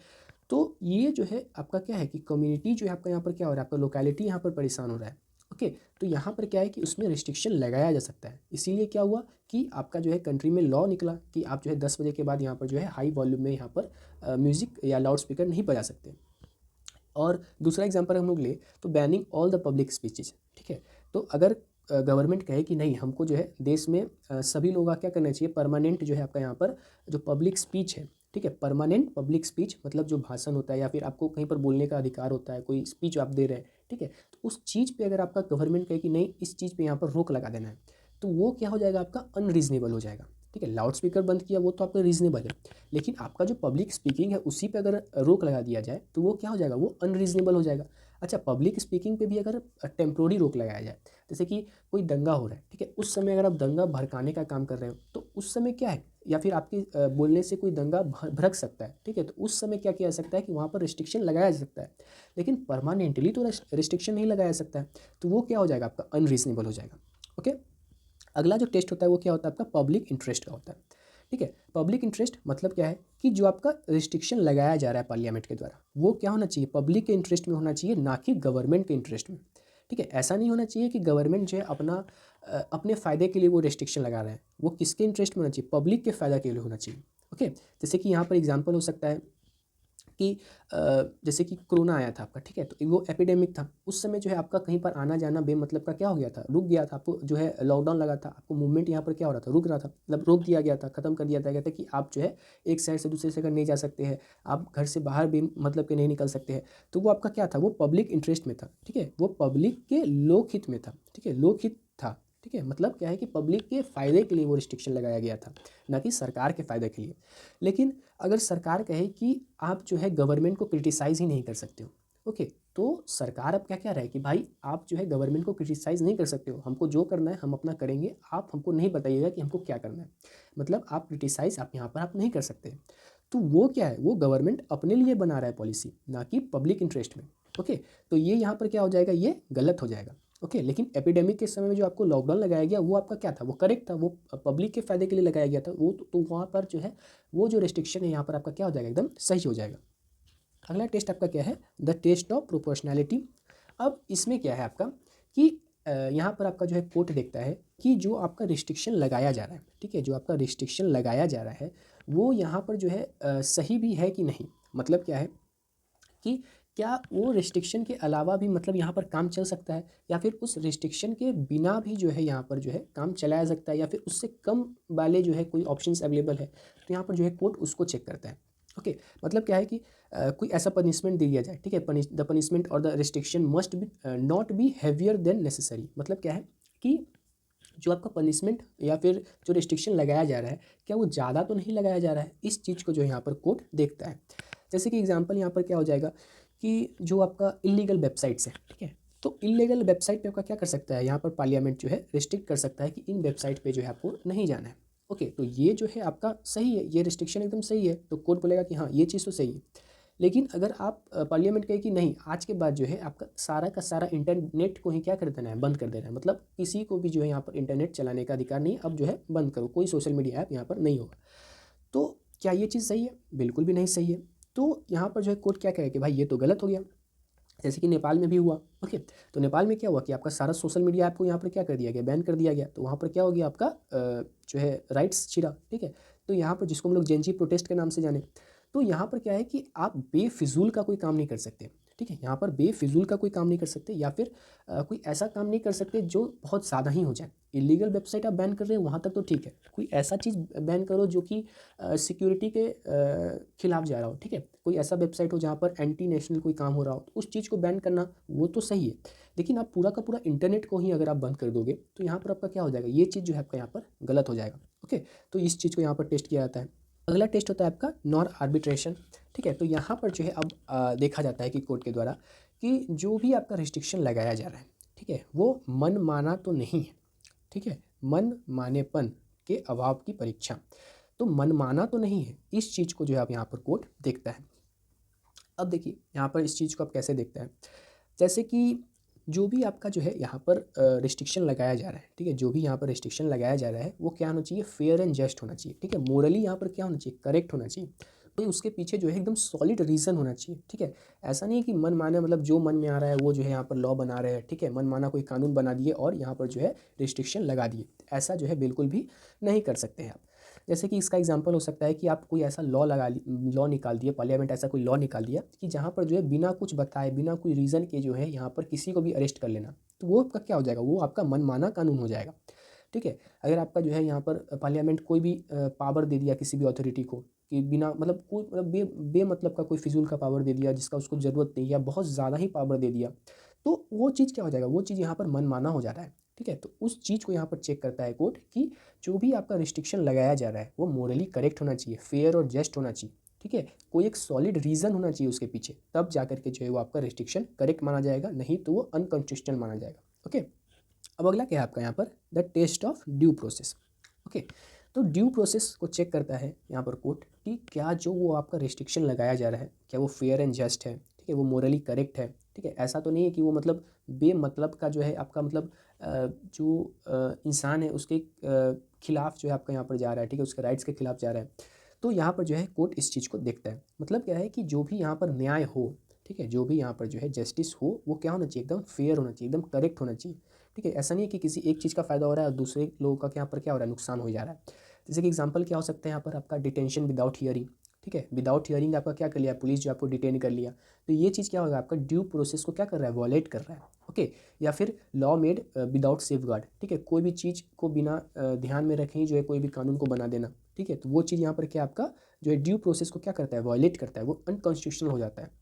तो ये जो है आपका क्या है कि कम्युनिटी जो है आपका यहाँ पर क्या हो रहा है, आपका लोकेलिटी यहाँ पर परेशान हो रहा है, ओके। तो यहाँ पर क्या है कि उसमें रिस्ट्रिक्शन लगाया जा सकता है। इसीलिए क्या हुआ कि आपका जो है कंट्री में लॉ निकला कि आप जो है 10 बजे के बाद यहाँ पर जो है हाई वॉल्यूम में यहाँ पर म्यूज़िक या लाउड स्पीकर नहीं बजा सकते। और दूसरा एग्जांपल हम लोग ले तो banning all the public speeches, ठीक है। तो अगर गवर्नमेंट कहे कि नहीं हमको जो है देश में सभी लोगों का क्या करना चाहिए, परमानेंट जो है आपका यहाँ पर जो पब्लिक स्पीच है, ठीक है, परमानेंट पब्लिक स्पीच मतलब जो भाषण होता है या फिर आपको कहीं पर बोलने का अधिकार होता है, कोई स्पीच आप दे रहे हैं, ठीक है। तो उस चीज़ पे अगर आपका गवर्नमेंट कहे कि नहीं इस चीज़ पे यहाँ पर रोक लगा देना है, तो वो क्या हो जाएगा, आपका अनरीजनेबल हो जाएगा, ठीक है। लाउड स्पीकर बंद किया वो तो आपका रीजनेबल है, लेकिन आपका जो पब्लिक स्पीकिंग है उसी पे अगर रोक लगा दिया जाए तो वो क्या हो जाएगा, वो अनरीजनेबल हो जाएगा। अच्छा, पब्लिक स्पीकिंग पे भी अगर टेम्प्रोरी रोक लगाया जाए, जैसे कि कोई दंगा हो रहा है, ठीक है, उस समय अगर आप दंगा भड़काने का काम कर रहे हो तो उस समय क्या है, या फिर आपके बोलने से कोई दंगा भड़क सकता है, ठीक है, तो उस समय क्या किया जा सकता है कि वहाँ पर रिस्ट्रिक्शन लगाया जा सकता है। लेकिन परमानेंटली तो रिस्ट्रिक्शन नहीं लगाया जा सकता है, तो वो क्या हो जाएगा, आपका अनरीजनेबल हो जाएगा, ओके। अगला जो टेस्ट होता है वो क्या होता है, आपका पब्लिक इंटरेस्ट का होता है, ठीक है। पब्लिक इंटरेस्ट मतलब क्या है कि जो आपका रिस्ट्रिक्शन लगाया जा रहा है पार्लियामेंट के द्वारा वो क्या होना चाहिए, पब्लिक के इंटरेस्ट में होना चाहिए, ना कि गवर्नमेंट के इंटरेस्ट में, ठीक है। ऐसा नहीं होना चाहिए कि गवर्नमेंट जो है अपने फ़ायदे के लिए वो रिस्ट्रिक्शन लगा रहे हैं, वो किसके इंटरेस्ट में होना चाहिए, पब्लिक के फ़ायदा के लिए होना चाहिए, ओके। जैसे कि यहाँ पर एग्जाम्पल हो सकता है कि जैसे कि कोरोना आया था आपका, ठीक है, तो वो एपिडेमिक था, उस समय जो है आपका कहीं पर आना जाना बेमतलब का क्या हो गया था, रुक गया था। आपको जो है लॉकडाउन लगा था, आपको मूवमेंट यहाँ पर क्या हो रहा था, रुक रहा था, मतलब रोक दिया गया था, ख़त्म कर दिया था, कहता कि आप जो है एक शहर से दूसरे शहर नहीं जा सकते हैं, आप घर से बाहर भी मतलब कि नहीं निकल सकते हैं। तो वो आपका क्या था, वो पब्लिक इंटरेस्ट में था, ठीक है, वो पब्लिक के लोकहित में था, ठीक है, लोकहित था, ठीक है। मतलब क्या है कि पब्लिक के फ़ायदे के लिए वो रिस्ट्रिक्शन लगाया गया था, ना कि सरकार के फ़ायदे के लिए। लेकिन अगर सरकार कहे कि आप जो है गवर्नमेंट को क्रिटिसाइज़ ही नहीं कर सकते हो, ओके, तो सरकार अब क्या कह रहा है कि भाई आप जो है गवर्नमेंट को क्रिटिसाइज़ नहीं कर सकते हो, हमको जो करना है हम अपना करेंगे, आप हमको नहीं बताइएगा कि हमको क्या करना है। मतलब आप क्रिटिसाइज़ आप यहाँ पर आप नहीं कर सकते। तो वो क्या है, वो गवर्नमेंट अपने लिए बना रहा है पॉलिसी, ना कि पब्लिक इंटरेस्ट में, ओके। तो ये यहाँ पर क्या हो जाएगा, ये गलत हो जाएगा, ओके। लेकिन एपिडेमिक के समय में जो आपको लॉकडाउन लगाया गया वो आपका क्या था, वो करेक्ट था, वो पब्लिक के फ़ायदे के लिए लगाया गया था, वो तो वहाँ पर जो है वो जो रिस्ट्रिक्शन है यहाँ पर आपका क्या हो जाएगा, एकदम सही हो जाएगा। अगला टेस्ट आपका क्या है, द टेस्ट ऑफ प्रोपोर्शनैलिटी। अब इसमें क्या है आपका कि यहाँ पर आपका जो है कोर्ट देखता है कि जो आपका रिस्ट्रिक्शन लगाया जा रहा है, ठीक है, जो आपका रिस्ट्रिक्शन लगाया जा रहा है वो यहाँ पर जो है सही भी है कि नहीं। मतलब क्या है कि क्या वो रिस्ट्रिक्शन के अलावा भी मतलब यहाँ पर काम चल सकता है, या फिर उस रिस्ट्रिक्शन के बिना भी जो है यहाँ पर जो है काम चलाया जा सकता है, या फिर उससे कम वाले जो है कोई ऑप्शंस अवेलेबल है, तो यहाँ पर जो है कोर्ट उसको चेक करता है, ओके। मतलब क्या है कि कोई ऐसा पनिशमेंट दे दिया जाए, ठीक है, द पनिशमेंट और the restriction must be not be heavier than necessary. मतलब क्या है कि जो आपका पनिशमेंट या फिर जो रिस्ट्रिक्शन लगाया जा रहा है क्या वो ज़्यादा तो नहीं लगाया जा रहा है, इस चीज़ को जो यहाँ पर कोर्ट देखता है। जैसे कि एग्जांपल यहाँ पर क्या हो जाएगा कि जो आपका इलीगल वेबसाइट्स है, ठीक है, तो इलीगल वेबसाइट पे आपका क्या कर सकता है, यहाँ पर पार्लियामेंट जो है रिस्ट्रिक्ट कर सकता है कि इन वेबसाइट पे जो है आपको नहीं जाना है, ओके। तो ये जो है आपका सही है, ये रिस्ट्रिक्शन एकदम सही है, तो कोर्ट बोलेगा कि हाँ ये चीज़ तो सही है। लेकिन अगर आप पार्लियामेंट कहे कि नहीं आज के बाद जो है आपका सारा का सारा इंटरनेट को ही क्या कर देना है, बंद कर देना है, मतलब किसी को भी जो है यहाँ पर इंटरनेट चलाने का अधिकार नहीं, अब जो है बंद करो, कोई सोशल मीडिया ऐप यहाँ पर नहीं होगा। तो क्या ये चीज़ सही है, बिल्कुल भी नहीं सही है। तो यहाँ पर जो है कोर्ट क्या कहे कि भाई ये तो गलत हो गया। जैसे कि नेपाल में भी हुआ, ओके। तो नेपाल में क्या हुआ कि आपका सारा सोशल मीडिया ऐप को यहाँ पर क्या कर दिया गया, बैन कर दिया गया। तो वहाँ पर क्या हो गया आपका जो है राइट्स छिड़ा, ठीक है। तो यहाँ पर जिसको हम लोग जेनजी प्रोटेस्ट के नाम से जाने, तो यहाँ पर क्या है कि आप बेफिजूल का कोई काम नहीं कर सकते, ठीक है। यहाँ पर बेफिजूल का कोई काम नहीं कर सकते या फिर कोई ऐसा काम नहीं कर सकते जो बहुत ज़्यादा ही हो जाए। इलीगल वेबसाइट आप बैन कर रहे हो वहाँ तक तो ठीक है, कोई ऐसा चीज़ बैन करो जो कि सिक्योरिटी के खिलाफ जा रहा हो, ठीक है। कोई ऐसा वेबसाइट हो जहाँ पर एंटी नेशनल कोई काम हो रहा हो, तो उस चीज़ को बैन करना वो तो सही है। लेकिन आप पूरा का पूरा इंटरनेट को ही अगर आप बंद कर दोगे तो यहाँ पर आपका क्या हो जाएगा, ये चीज़ जो है आपका यहाँ पर गलत हो जाएगा। ओके, तो इस चीज़ को यहाँ पर टेस्ट किया जाता है। अगला टेस्ट होता है आपका नॉन आर्बिट्रेशन, ठीक है। तो यहाँ पर जो है अब देखा जाता है कि कोर्ट के द्वारा कि जो भी आपका रिस्ट्रिक्शन लगाया जा रहा है, ठीक है, वो मन माना तो नहीं है, ठीक है। मन मानेपन के अभाव की परीक्षा, तो मन माना तो नहीं है, इस चीज़ को जो है आप यहाँ पर कोर्ट देखता है। अब देखिए यहाँ पर इस चीज़ को आप कैसे देखते हैं, जैसे कि जो भी आपका जो है यहाँ पर रिस्ट्रिक्शन लगाया जा रहा है, ठीक है, जो भी यहाँ पर रिस्ट्रिक्शन लगाया जा रहा है वो क्या होना चाहिए, फेयर एंड जस्ट होना चाहिए, ठीक है। मोरली यहाँ पर क्या होना चाहिए, करेक्ट होना चाहिए। तो उसके पीछे जो है एकदम सॉलिड रीज़न होना चाहिए, ठीक है। ऐसा नहीं है कि मन माने मतलब जो मन में आ रहा है वो जो है यहाँ पर लॉ बना रहे हैं, ठीक है, मन माना कोई कानून बना दिए और यहाँ पर जो है रिस्ट्रिक्शन लगा दिए, ऐसा जो है बिल्कुल भी नहीं कर सकते हैं आप। जैसे कि इसका एग्जांपल हो सकता है कि आप कोई ऐसा लॉ निकाल दिए, पार्लियामेंट ऐसा कोई लॉ निकाल दिया कि जहाँ पर जो है बिना कुछ बताए, बिना कोई रीज़न के जो है यहाँ पर किसी को भी अरेस्ट कर लेना, तो वो आपका क्या हो जाएगा, वो आपका मनमाना कानून हो जाएगा, ठीक है। अगर आपका जो है यहाँ पर पार्लियामेंट कोई भी पावर दे दिया किसी भी अथॉरिटी को कि बिना मतलब कोई मतलब बेमतलब का कोई फिजूल का पावर दे दिया जिसका उसको ज़रूरत नहीं, या बहुत ज़्यादा ही पावर दे दिया, तो वो चीज़ क्या हो जाएगा, वो चीज़ यहाँ पर मनमाना हो जा रहा है, ठीक है। तो उस चीज़ को यहाँ पर चेक करता है कोर्ट कि जो भी आपका रिस्ट्रिक्शन लगाया जा रहा है वो मोरली करेक्ट होना चाहिए, फेयर और जस्ट होना चाहिए, ठीक है। कोई एक सॉलिड रीज़न होना चाहिए उसके पीछे, तब जा करके जो है वो आपका रिस्ट्रिक्शन करेक्ट माना जाएगा, नहीं तो वो अनकॉन्स्टिट्यूशनल माना जाएगा। ओके, अब अगला क्या है आपका यहाँ पर the test of due process. Okay, तो ड्यू प्रोसेस को चेक करता है यहाँ पर कोर्ट कि क्या जो वो आपका रिस्ट्रिक्शन लगाया जा रहा है क्या वो फेयर एंड जस्ट है, ठीक है, वो मोरली करेक्ट है, ठीक है। ऐसा तो नहीं है कि वो मतलब बेमतलब का जो है आपका मतलब जो इंसान है उसके खिलाफ जो है आपका यहाँ पर जा रहा है, ठीक है, उसके राइट्स के खिलाफ जा रहा है। तो यहाँ पर जो है कोर्ट इस चीज़ को देखता है, मतलब क्या है कि जो भी यहाँ पर न्याय हो, ठीक है, जो भी यहाँ पर जो है जस्टिस हो वो क्या होना चाहिए, एकदम फेयर होना चाहिए, एकदम करेक्ट होना चाहिए, ठीक है। ऐसा नहीं है कि किसी एक चीज़ का फ़ायदा हो रहा है और दूसरे लोगों का यहाँ पर क्या हो रहा है, नुकसान हो जा रहा है। जैसे कि एग्जांपल क्या हो सकता है यहाँ पर आपका डिटेंशन विदाउट हियरिंग, ठीक है, विदाउट हियरिंग आपका क्या कर लिया, पुलिस जो आपको डिटेन कर लिया, तो ये चीज़ क्या होगा, आपका ड्यू प्रोसेस को क्या कर रहा है, वॉलेट कर रहा है। ओके, या फिर लॉ मेड विदाउट सेफगार्ड, ठीक है, कोई भी चीज़ को बिना ध्यान में रखे ही जो है कोई भी कानून को बना देना, ठीक है, तो वो चीज़ यहाँ पर क्या आपका जो है ड्यू प्रोसेस को क्या करता है, वॉलेट करता है, वो अनकॉन्स्टिट्यूशनल हो जाता है।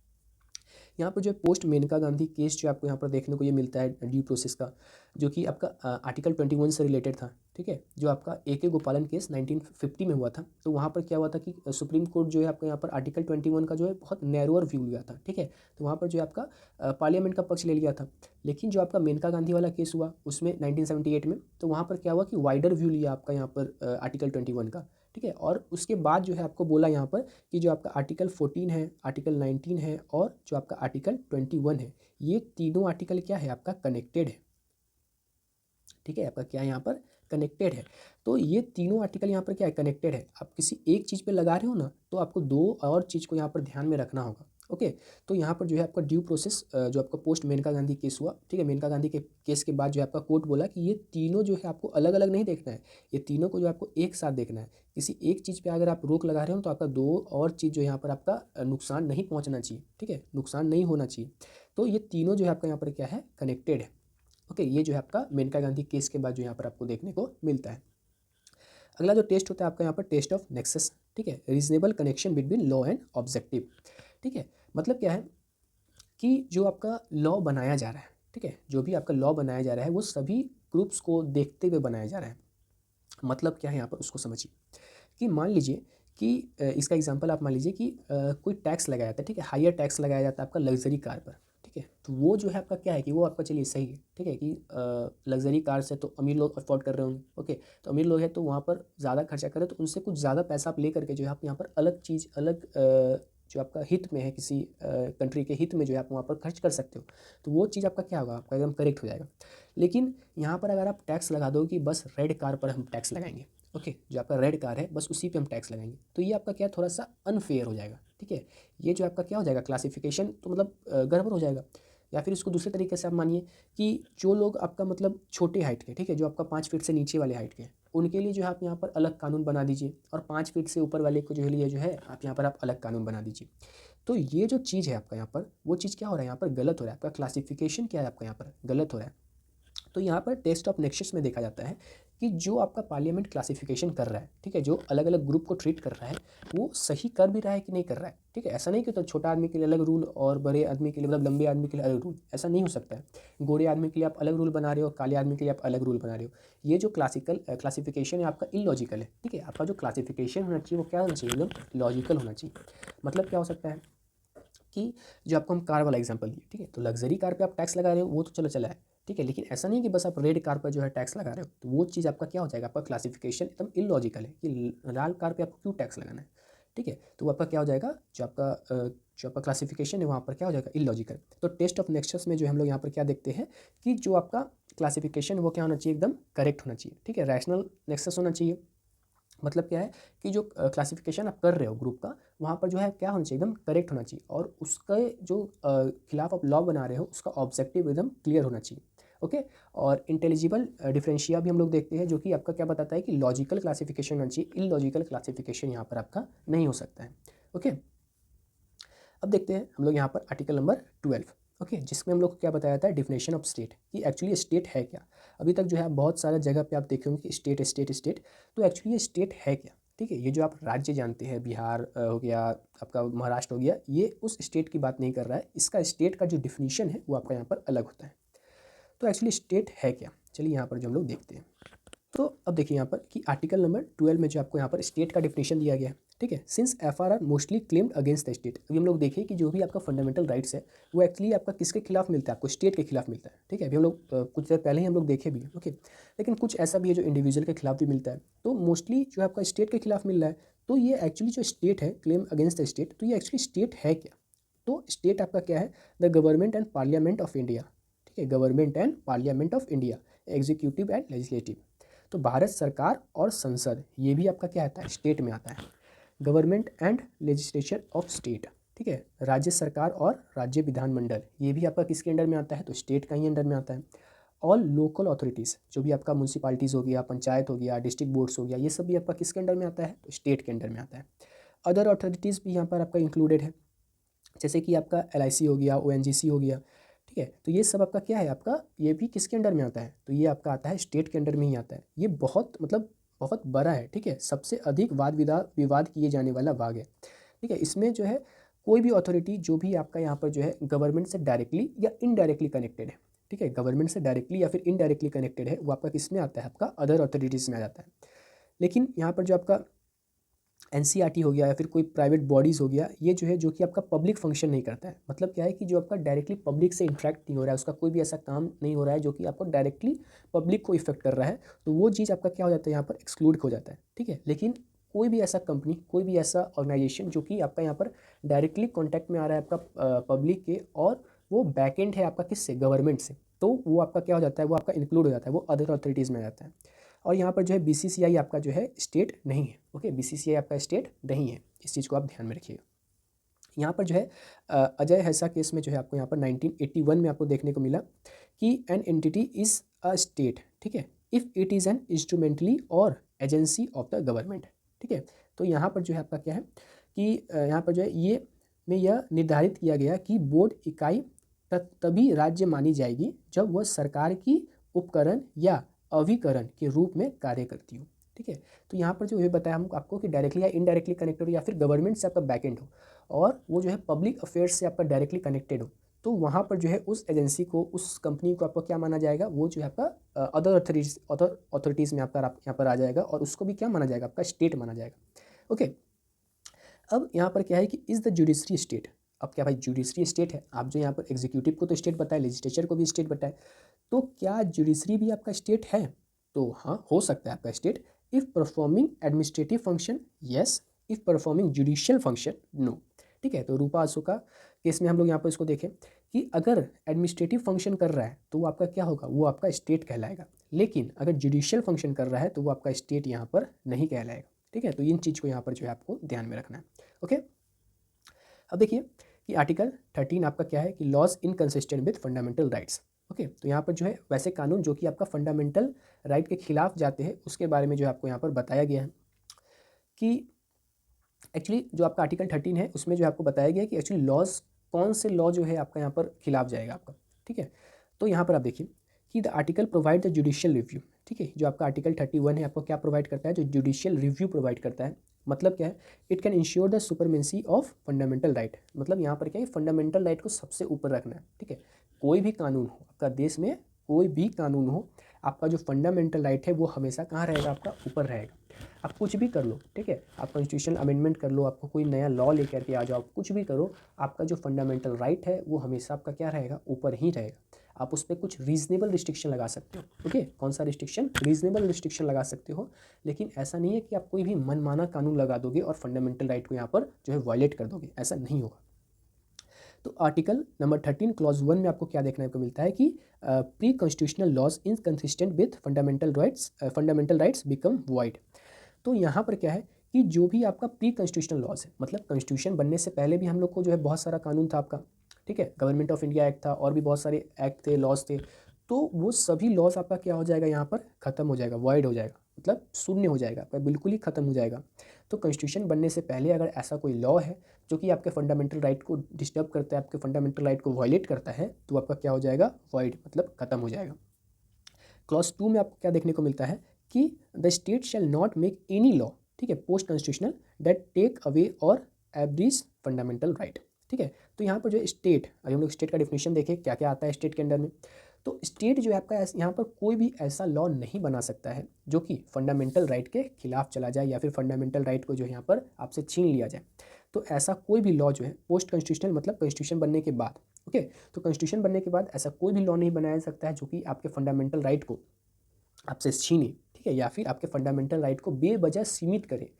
यहाँ पर जो है पोस्ट मेनका गांधी केस जो आपको यहाँ पर देखने को ये मिलता है ड्यू प्रोसेस का, जो कि आपका आर्टिकल 21 से रिलेटेड था, ठीक है, जो आपका ए गोपालन केस 1950 में हुआ था। तो वहाँ पर क्या हुआ था कि सुप्रीम कोर्ट जो है आपका यहाँ पर आर्टिकल 21 का जो है बहुत नैरोअर व्यू लिया था, ठीक है। तो वहाँ पर जो है आपका पार्लियामेंट का पक्ष ले लिया था। लेकिन जो आपका मेनका गांधी वाला केस हुआ उसमें 1978 में, तो वहाँ पर क्या हुआ कि वाइडर व्यू लिया आपका यहाँ पर आर्टिकल 21 का, ठीक है। और उसके बाद जो है आपको बोला यहाँ पर कि जो आपका आर्टिकल 14 है, आर्टिकल 19 है और जो आपका आर्टिकल 21 है, ये तीनों आर्टिकल क्या है आपका कनेक्टेड है, ठीक है, आपका क्या है यहाँ पर कनेक्टेड है। तो ये तीनों आर्टिकल यहाँ पर क्या है, कनेक्टेड है। आप किसी एक चीज़ पे लगा रहे हो ना, तो आपको दो और चीज़ को यहाँ पर ध्यान में रखना होगा। ओके, तो यहाँ पर जो है आपका ड्यू प्रोसेस जो आपका पोस्ट मेनका गांधी केस हुआ, ठीक है, मेनका गांधी के केस के बाद जो है आपका कोर्ट बोला कि ये तीनों जो है आपको अलग अलग नहीं देखना है, ये तीनों को जो आपको एक साथ देखना है। किसी एक चीज़ पे अगर आप रोक लगा रहे हो तो आपका दो और चीज़ जो यहाँ पर आपका नुकसान नहीं पहुँचना चाहिए, ठीक है, नुकसान नहीं होना चाहिए। तो ये तीनों जो है आपका यहाँ पर क्या है, कनेक्टेड है। ओके, ये जो है आपका मेनका गांधी केस के बाद जो यहाँ पर आपको देखने को मिलता है। अगला जो टेस्ट होता है आपका यहाँ पर टेस्ट ऑफ नेक्सस, ठीक है, reasonable connection between law and objective, ठीक है। मतलब क्या है कि जो आपका लॉ बनाया जा रहा है, ठीक है, जो भी आपका लॉ बनाया जा रहा है वो सभी ग्रुप्स को देखते हुए बनाया जा रहा है। मतलब क्या है यहाँ पर उसको समझिए कि मान लीजिए कि इसका एग्जांपल आप मान लीजिए कि कोई टैक्स लगाया जाता है, ठीक है, हायर टैक्स लगाया जाता है आपका लग्जरी कार पर, ठीक है। तो वो जो है आपका क्या है कि वो आपका चलिए सही है, ठीक है, कि लग्जरी कार से तो अमीर लोग अफोर्ड कर रहे होंगे। ओके, तो अमीर लोग हैं तो वहाँ पर ज़्यादा खर्चा करें तो उनसे कुछ ज़्यादा पैसा आप ले करके जो है आप यहाँ पर अलग चीज़ अलग जो आपका हित में है, किसी कंट्री के हित में जो है आप वहाँ पर खर्च कर सकते हो। तो वो चीज़ आपका क्या होगा, आपका एकदम करेक्ट हो जाएगा। लेकिन यहाँ पर अगर आप टैक्स लगा दो कि बस रेड कार पर हम टैक्स लगाएंगे, ओके, जो आपका रेड कार है बस उसी पे हम टैक्स लगाएंगे, तो ये आपका क्या थोड़ा सा अनफेयर हो जाएगा, ठीक है। ये जो आपका क्या हो जाएगा, क्लासिफिकेशन तो मतलब गड़बड़ हो जाएगा। या फिर इसको दूसरे तरीके से आप मानिए कि जो लोग आपका मतलब छोटे हाइट के, ठीक है, जो आपका 5 फीट से नीचे वाले हाइट के, उनके लिए जो है आप यहाँ पर अलग कानून बना दीजिए, और 5 फीट से ऊपर वाले को जो है लिए जो है आप यहाँ पर आप अलग कानून बना दीजिए। तो ये जो चीज़ है आपका यहाँ पर, वो चीज़ क्या हो रहा है यहाँ पर, गलत हो रहा है। आपका क्लासिफिकेशन क्या है आपका यहाँ पर, गलत हो रहा है। तो यहाँ पर टेस्ट ऑफ नेक्सस में देखा जाता है कि जो आपका पार्लियामेंट क्लासिफिकेशन कर रहा है, ठीक है, जो अलग अलग ग्रुप को ट्रीट कर रहा है, वो सही कर भी रहा है कि नहीं कर रहा है। ठीक है, ऐसा नहीं कि तो छोटा आदमी के लिए अलग रूल और बड़े आदमी के लिए, मतलब लंबे आदमी के लिए अलग रूल, ऐसा नहीं हो सकता है। गोरे आदमी के लिए आप अलग रूल बना रहे हो, काले आदमी के लिए आप अलग रूल बना रहे हो। ये जो क्लासिफिकेशन है आपका इलॉजिकल है। ठीक है, आपका जो क्लासिफिकेशन होना चाहिए वो क्या होना चाहिए, एकदम लॉजिकल होना चाहिए। मतलब क्या हो सकता है कि जो आपको हम कार वाला एग्जांपल दिए, ठीक है, तो लग्जरी कार पे आप टैक्स लगा रहे हो, वो तो चलो चला है, ठीक है, लेकिन ऐसा नहीं कि बस आप रेड कार पर जो है टैक्स लगा रहे हो, तो वो चीज़ आपका क्या हो जाएगा, आपका क्लासिफिकेशन एकदम इलॉजिकल है कि लाल कार पे आपको क्यों टैक्स लगाना है। ठीक है, तो वो आपका क्या हो जाएगा, जो आपका क्लासिफिकेशन है वहाँ पर क्या हो जाएगा, इलॉजिकल। तो टेस्ट ऑफ नेक्सस में जो हम लोग यहाँ पर क्या देखते हैं कि जो आपका क्लासिफिकेशन वो क्या होना चाहिए, एकदम करेक्ट होना चाहिए। ठीक है, रैशनल नेक्सस होना चाहिए। मतलब क्या है कि जो क्लासिफिकेशन आप कर रहे हो ग्रुप का, वहाँ पर जो है क्या होना चाहिए, एकदम करेक्ट होना चाहिए, और उसके जो खिलाफ आप लॉ बना रहे हो उसका ऑब्जेक्टिव एकदम क्लियर होना चाहिए। ओके, और इंटेलिजिबल डिफरेंशिया भी हम लोग देखते हैं, जो कि आपका क्या बताता है कि लॉजिकल क्लासिफिकेशन होना चाहिए, इलॉजिकल क्लासिफिकेशन यहाँ पर आपका नहीं हो सकता है। ओके, अब देखते हैं हम लोग यहाँ पर आर्टिकल नंबर 12। ओके, जिसमें हम लोग को क्या बताया जाता है, डिफिनेशन ऑफ स्टेट, कि एक्चुअली स्टेट है क्या। अभी तक जो है बहुत सारा जगह पे आप देखे होंगे कि स्टेट स्टेट स्टेट, तो एक्चुअली ये स्टेट है क्या। ठीक है, ये जो आप राज्य जानते हैं, बिहार हो गया, आपका महाराष्ट्र हो गया, ये उस स्टेट की बात नहीं कर रहा है। इसका स्टेट का जो डिफिनीशन है वो आपका यहाँ पर अलग होता है। तो एक्चुअली स्टेट है क्या, चलिए यहाँ पर जो हम लोग देखते हैं। तो अब देखिए यहाँ पर कि आर्टिकल नंबर 12 में जो आपको यहाँ पर स्टेट का डिफिनेशन दिया गया है। ठीक है, since FRR mostly claimed against the state. अभी हम लोग देखिए कि जो भी आपका फंडामेंटल राइट्स है वो एक्चुअली आपका किसके खिलाफ मिलता है, आपको स्टेट के खिलाफ मिलता है। ठीक है, अभी हम लोग कुछ देर पहले ही हम लोग देखे भी हैं। ओके, लेकिन कुछ ऐसा भी है जो इंडिविजुअल के खिलाफ भी मिलता है, तो मोस्टली जो आपका स्टेट के खिलाफ मिल रहा है। तो ये एक्चुअली जो स्टेट है, क्लेम अगेंस्ट द स्टेट, तो ये एक्चुअली स्टेट है क्या। तो स्टेट आपका क्या है, the government and parliament of India. ठीक है, government and parliament of India, executive and legislative. तो भारत सरकार और संसद, ये भी आपका क्या आता है, स्टेट में आता है। Government and legislature of state, ठीक है, राज्य सरकार और राज्य विधानमंडल, ये भी आपका किसके अंडर में आता है, तो स्टेट का ही अंडर में आता है। ऑल लोकल अथॉरिटीज़, जो भी आपका म्यूनसिपालिटीज़ हो गया, पंचायत हो गया, डिस्ट्रिक्ट बोर्ड्स हो गया, ये सब भी आपका किसके अंडर में आता है, तो स्टेट के अंडर में आता है। अदर अथॉरिटीज़ भी यहाँ पर आपका इंक्लूडेड है, जैसे कि आपका एलआईसी हो गया, ओएनजीसी हो गया। ठीक है, तो ये सब आपका क्या है, आपका ये भी किसके अंडर में आता है, तो ये आपका आता है स्टेट के अंडर में ही आता है। ये बहुत मतलब बहुत बड़ा है। ठीक है, सबसे अधिक विवाद किए जाने वाला भाग है। ठीक है, इसमें जो है कोई भी अथॉरिटी जो भी आपका यहाँ पर जो है गवर्नमेंट से डायरेक्टली या इनडायरेक्टली कनेक्टेड है, ठीक है, गवर्नमेंट से डायरेक्टली या फिर इनडायरेक्टली कनेक्टेड है, वो आपका किस में आता है, आपका अदर अथॉरिटीज़ में आ जाता है। लेकिन यहाँ पर जो आपका एनसीईआरटी हो गया या फिर कोई प्राइवेट बॉडीज़ हो गया, ये जो है जो कि आपका पब्लिक फंक्शन नहीं करता है। मतलब क्या है कि जो आपका डायरेक्टली पब्लिक से इंटरेक्ट नहीं हो रहा है, उसका कोई भी ऐसा काम नहीं हो रहा है जो कि आपको डायरेक्टली पब्लिक को इफेक्ट कर रहा है, तो वो चीज़ आपका क्या हो जाता है, यहाँ पर एक्सक्लूड हो जाता है। ठीक है, लेकिन कोई भी ऐसा कंपनी, कोई भी ऐसा ऑर्गेनाइजेशन जो कि आपका यहाँ पर डायरेक्टली कॉन्टैक्ट में आ रहा है आपका पब्लिक के, और वो बैकेंड है आपका किससे, गवर्नमेंट से, तो वो आपका क्या हो जाता है, वो आपका इंक्लूड हो जाता है, वो अदर अथॉरिटीज़ में आ जाता है। और यहाँ पर जो है बीसीसीआई आपका जो है स्टेट नहीं है। ओके, बीसीसीआई आपका स्टेट नहीं है, इस चीज़ को आप ध्यान में रखिएगा। यहाँ पर जो है अजय हैसा केस में जो है आपको यहाँ पर 1981 में आपको देखने को मिला कि an entity is a state, ठीक है, इफ़ इट इज़ एन इंस्ट्रूमेंटली और एजेंसी ऑफ द गवर्नमेंट। ठीक है, तो यहाँ पर जो है आपका क्या है कि यहाँ पर जो है ये में यह निर्धारित किया गया कि बोर्ड इकाई तभी राज्य मानी जाएगी जब वह सरकार की उपकरण या अभिकरण के रूप में कार्य करती हो। ठीक है, तो यहाँ पर जो ये बताया हम आपको कि डायरेक्टली या इनडायरेक्टली कनेक्टेड हो, या फिर गवर्नमेंट से आपका बैकएंड हो, और वो जो है पब्लिक अफेयर्स से आपका डायरेक्टली कनेक्टेड हो, तो वहाँ पर जो है उस एजेंसी को, उस कंपनी को आपका क्या माना जाएगा, वो जो है आपका अदर अथॉरिटीज़ में आपका यहाँ पर आ जाएगा, और उसको भी क्या माना जाएगा, आपका स्टेट माना जाएगा। ओके, अब यहाँ पर क्या है कि इज़ द जुडिशरी स्टेट। अब क्या भाई, जुडिशरी स्टेट है, आप जो यहाँ पर एग्जीक्यूटिव को तो स्टेट बताए, लेजिस्लेचर को भी स्टेट बताए, तो क्या जुडिशरी भी आपका स्टेट है, तो हाँ हो सकता है आपका state. If performing administrative function yes, if performing judicial function no. ठीक है, तो रूपा अशोका केस में हम लोग यहाँ पर इसको देखें कि अगर एडमिनिस्ट्रेटिव फंक्शन कर रहा है तो वो आपका क्या होगा, वो आपका स्टेट कहलाएगा, लेकिन अगर जुडिशियल फंक्शन कर रहा है तो वो आपका स्टेट यहाँ पर नहीं कहलाएगा। ठीक है, तो इन चीज़ को यहाँ पर जो है आपको ध्यान में रखना है। ओके, अब देखिए कि आर्टिकल 13 आपका क्या है कि laws inconsistent with fundamental rights. Okay, तो यहाँ पर जो है वैसे कानून जो कि आपका फंडामेंटल राइट के खिलाफ जाते हैं, उसके बारे में जो है आपको यहाँ पर बताया गया है कि एक्चुअली जो आपका आर्टिकल 13 है उसमें जो आपको बताया गया है कि एक्चुअली लॉज कौन से लॉ जो है आपका यहाँ पर खिलाफ जाएगा आपका, ठीक है। तो यहाँ पर आप देखिए कि the article provide the judicial review, ठीक है। जो आपका आर्टिकल 31 है आपको क्या प्रोवाइड करता है, जो जुडिशियल रिव्यू प्रोवाइड करता है। मतलब क्या है, it can insure the supremacy of fundamental right. मतलब यहाँ पर क्या है, फंडामेंटल राइट को सबसे ऊपर रखना है, ठीक है। कोई भी कानून हो आपका देश में, कोई भी कानून हो, आपका जो फंडामेंटल राइट है वो हमेशा कहाँ रहेगा, आपका ऊपर रहेगा। आप कुछ भी कर लो, ठीक है, आप कॉन्स्टिट्यूशनल अमेंडमेंट कर लो, आपको कोई नया लॉ लेकर के आ जाओ, कुछ भी करो, आपका जो फंडामेंटल राइट है वो हमेशा आपका क्या रहेगा, ऊपर ही रहेगा। आप उस पर कुछ रीजनेबल रिस्ट्रिक्शन लगा सकते हो, ओके। कौन सा रिस्ट्रिक्शन, रीजनेबल रिस्ट्रिक्शन लगा सकते हो, लेकिन ऐसा नहीं है कि आप कोई भी मनमाना कानून लगा दोगे और फंडामेंटल राइट को यहाँ पर जो है वायलेट कर दोगे, ऐसा नहीं होगा। तो आर्टिकल नंबर 13 क्लॉज 1 में आपको क्या देखने को मिलता है कि pre constitutional laws inconsistent with fundamental rights become void. तो यहाँ पर क्या है कि जो भी आपका प्री कॉन्स्टिट्यूशनल लॉज है, मतलब कॉन्स्टिट्यूशन बनने से पहले भी हम लोग को जो है बहुत सारा कानून था आपका, ठीक है, गवर्नमेंट ऑफ इंडिया एक्ट था और भी बहुत सारे एक्ट थे, लॉज थे। तो वो सभी लॉज आपका क्या हो जाएगा, यहाँ पर ख़त्म हो जाएगा, वाइड हो जाएगा, मतलब शून्य हो जाएगा आपका, बिल्कुल ही ख़त्म हो जाएगा। तो कॉन्स्टिट्यूशन बनने से पहले अगर ऐसा कोई लॉ है जो कि आपके फंडामेंटल राइट को डिस्टर्ब करता है, आपके फंडामेंटल राइट को वायलेट करता है, तो आपका क्या हो जाएगा, वाइड, मतलब ख़त्म हो जाएगा। क्लॉज 2 में आपको क्या देखने को मिलता है कि the state shall not make any law, ठीक है, post constitutional that take away or abridges fundamental right, ठीक है। तो यहाँ पर जो स्टेट, अभी हम लोग स्टेट का डिफिनेशन देखें क्या क्या आता है स्टेट के अंदर में। तो स्टेट जो है आपका यहाँ पर कोई भी ऐसा लॉ नहीं बना सकता है जो कि फंडामेंटल राइट के खिलाफ चला जाए या फिर फंडामेंटल राइट को जो है यहाँ पर आपसे छीन लिया जाए। तो ऐसा कोई भी लॉ जो है पोस्ट कॉन्स्टिट्यूशनल, मतलब कॉन्स्टिट्यूशन बनने के बाद, ओके। तो कॉन्स्टिट्यूशन बनने के बाद ऐसा कोई भी लॉ नहीं बनाया जा सकता है जो कि आपके फंडामेंटल राइट को आपसे छीने, ठीक है, या फिर आपके फंडामेंटल राइट को बेवजह सीमित करे।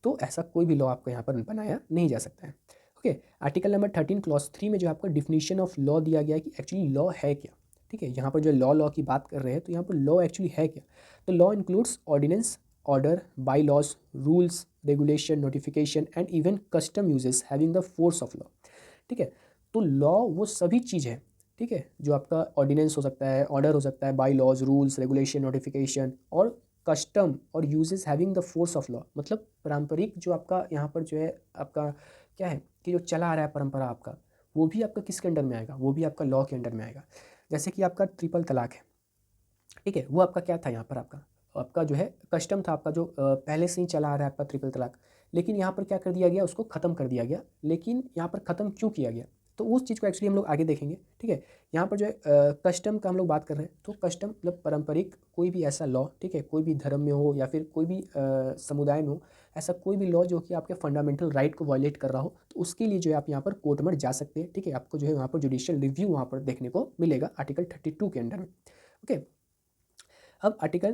तो ऐसा कोई भी लॉ आपको यहाँ पर बनाया नहीं जा सकता है, ओके। आर्टिकल नंबर 13 क्लॉज 3 में जो आपका डिफिनीशन ऑफ लॉ दिया गया है कि एक्चुअली लॉ है क्या, ठीक है। यहाँ पर जो लॉ की बात कर रहे हैं तो यहाँ पर लॉ एक्चुअली है क्या। तो law includes ordinance, order, by laws, rules, regulation, notification and even custom usages having the force of law, ठीक है। तो लॉ वो सभी चीज़ है, ठीक है, जो आपका ऑर्डिनेंस हो सकता है, ऑर्डर हो सकता है, by laws, rules, regulation, notification और कस्टम और usages having the force of law. मतलब पारंपरिक जो आपका यहाँ पर जो है आपका क्या है कि जो चला आ रहा है परंपरा आपका, वो भी आपका किसके अंडर में आएगा, वो भी आपका लॉ के अंडर में आएगा। जैसे कि आपका ट्रिपल तलाक है, ठीक है, वो आपका क्या था, यहाँ पर आपका आपका जो है कस्टम था आपका, जो पहले से ही चला आ रहा है आपका ट्रिपल तलाक। लेकिन यहाँ पर क्या कर दिया गया, उसको ख़त्म कर दिया गया। लेकिन यहाँ पर ख़त्म क्यों किया गया, तो उस चीज़ को एक्चुअली हम लोग आगे देखेंगे, ठीक है। यहाँ पर जो है कस्टम का हम लोग बात कर रहे हैं, तो कस्टम मतलब पारंपरिक कोई भी ऐसा लॉ, ठीक है, कोई भी धर्म में हो या फिर कोई भी समुदाय में हो, ऐसा कोई भी लॉ जो कि आपके फंडामेंटल राइट को वायलेट कर रहा हो, तो उसके लिए जो है आप यहाँ पर कोर्ट में जा सकते हैं, ठीक है। आपको जो है वहाँ पर जुडिशियल रिव्यू वहाँ पर देखने को मिलेगा आर्टिकल 32 के अंडर में, ओके। अब आर्टिकल